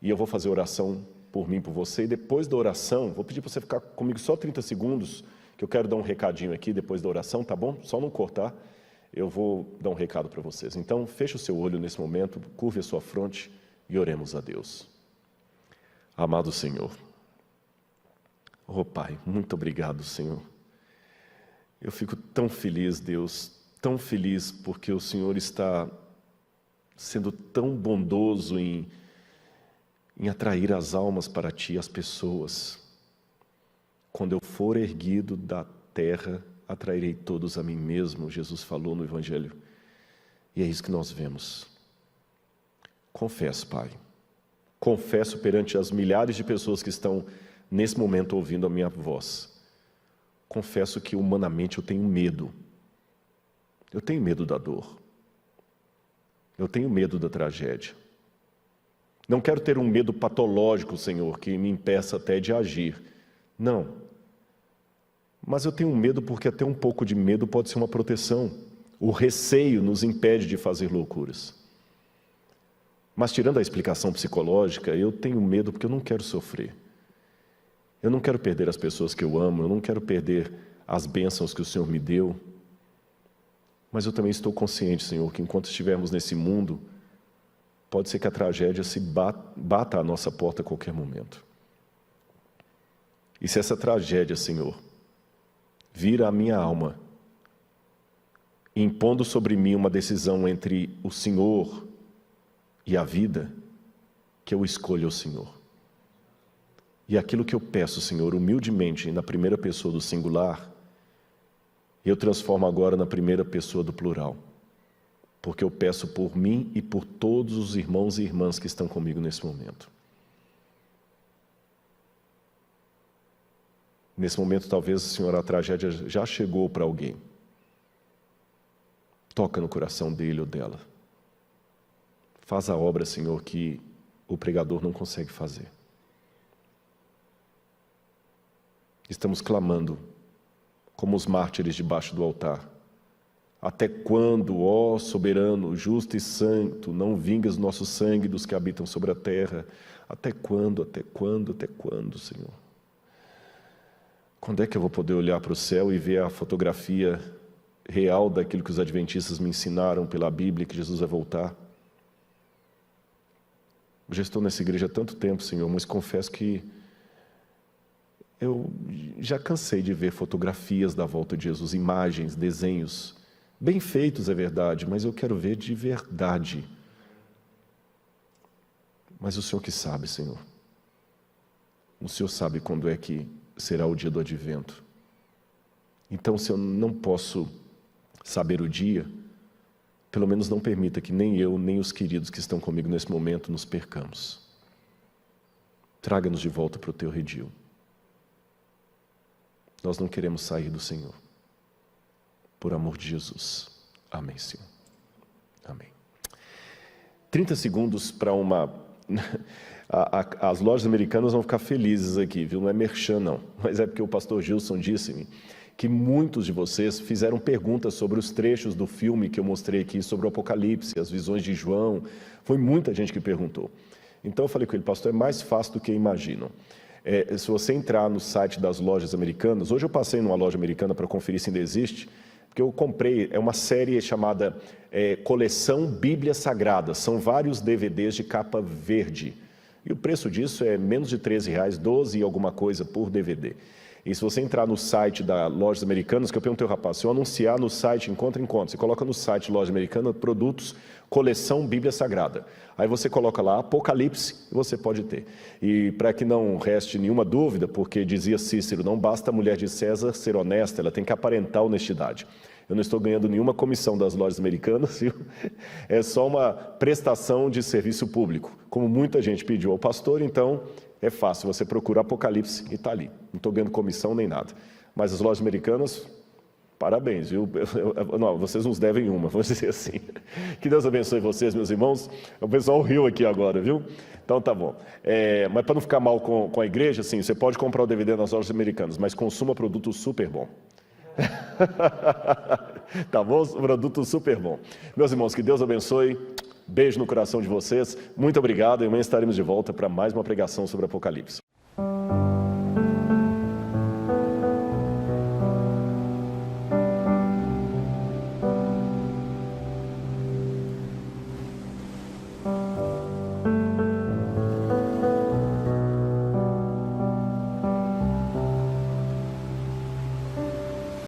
E eu vou fazer oração por mim, por você, e depois da oração, vou pedir para você ficar comigo só 30 segundos, que eu quero dar um recadinho aqui depois da oração, tá bom? Só não cortar. Eu vou dar um recado para vocês. Então, feche o seu olho nesse momento, curve a sua fronte e oremos a Deus. Amado Senhor, oh Pai, muito obrigado, Senhor. Eu fico tão feliz, Deus, tão feliz, porque o Senhor está sendo tão bondoso em atrair as almas para Ti, as pessoas. Quando eu for erguido da terra, atrairei todos a mim mesmo, Jesus falou no Evangelho. E é isso que nós vemos. Confesso, Pai. Confesso perante as milhares de pessoas que estão nesse momento ouvindo a minha voz. Confesso que humanamente eu tenho medo. Eu tenho medo da dor. Eu tenho medo da tragédia. Não quero ter um medo patológico, Senhor, que me impeça até de agir. Não. Mas eu tenho medo porque até um pouco de medo pode ser uma proteção. O receio nos impede de fazer loucuras. Mas tirando a explicação psicológica, eu tenho medo porque eu não quero sofrer. Eu não quero perder as pessoas que eu amo, eu não quero perder as bênçãos que o Senhor me deu. Mas eu também estou consciente, Senhor, que enquanto estivermos nesse mundo, pode ser que a tragédia se bata à nossa porta a qualquer momento. E se essa tragédia, Senhor, vira a minha alma, impondo sobre mim uma decisão entre o Senhor e a vida, que eu escolho o Senhor. E aquilo que eu peço, Senhor, humildemente, na primeira pessoa do singular, eu transformo agora na primeira pessoa do plural, porque eu peço por mim e por todos os irmãos e irmãs que estão comigo nesse momento. Nesse momento, talvez, Senhor, a tragédia já chegou para alguém. Toca no coração dele ou dela. Faz a obra, Senhor, que o pregador não consegue fazer. Estamos clamando, como os mártires debaixo do altar. Até quando, ó soberano, justo e santo, não vingas nosso sangue dos que habitam sobre a terra? Até quando, Senhor? Quando é que eu vou poder olhar para o céu e ver a fotografia real daquilo que os adventistas me ensinaram pela Bíblia, que Jesus vai voltar? Eu já estou nessa igreja há tanto tempo, Senhor, mas confesso que eu já cansei de ver fotografias da volta de Jesus, imagens, desenhos, bem feitos, é verdade, mas eu quero ver de verdade. Mas o Senhor que sabe, Senhor. O Senhor sabe quando é que será o dia do advento. Então, se eu não posso saber o dia, pelo menos não permita que nem eu, nem os queridos que estão comigo nesse momento nos percamos. Traga-nos de volta para o teu redil. Nós não queremos sair do Senhor. Por amor de Jesus. Amém, Senhor. Amém. 30 segundos para uma... As lojas americanas vão ficar felizes aqui, viu? Não é merchan, não. Mas é porque o pastor Gilson disse-me que muitos de vocês fizeram perguntas sobre os trechos do filme que eu mostrei aqui sobre o Apocalipse, as visões de João. Foi muita gente que perguntou. Então eu falei com ele, pastor, é mais fácil do que imaginam. Se você entrar no site das lojas americanas, hoje eu passei numa loja americana para conferir se ainda existe, porque eu comprei, é uma série chamada Coleção Bíblia Sagrada, são vários DVDs de capa verde, e o preço disso é menos de R$13, 12 e alguma coisa por DVD. E se você entrar no site da Lojas Americanas, que eu perguntei ao rapaz, se eu anunciar no site Encontra, você coloca no site Loja Americana, produtos, coleção Bíblia Sagrada. Aí você coloca lá Apocalipse e você pode ter. E para que não reste nenhuma dúvida, porque dizia Cícero, não basta a mulher de César ser honesta, ela tem que aparentar honestidade. Eu não estou ganhando nenhuma comissão das lojas americanas, viu? É só uma prestação de serviço público. Como muita gente pediu ao pastor, então é fácil, você procura Apocalipse e está ali. Não estou ganhando comissão nem nada. Mas as lojas americanas, Parabéns, viu? Não, vocês nos devem uma, vou dizer assim. Que Deus abençoe vocês, meus irmãos. O pessoal riu aqui agora, viu? Então tá bom. Mas para não ficar mal com a igreja, assim, você pode comprar o DVD nas lojas americanas, mas consuma produto super bom. Tá bom? Produto super bom. Meus irmãos, que Deus abençoe. Beijo no coração de vocês. Muito obrigado. E amanhã estaremos de volta para mais uma pregação sobre Apocalipse.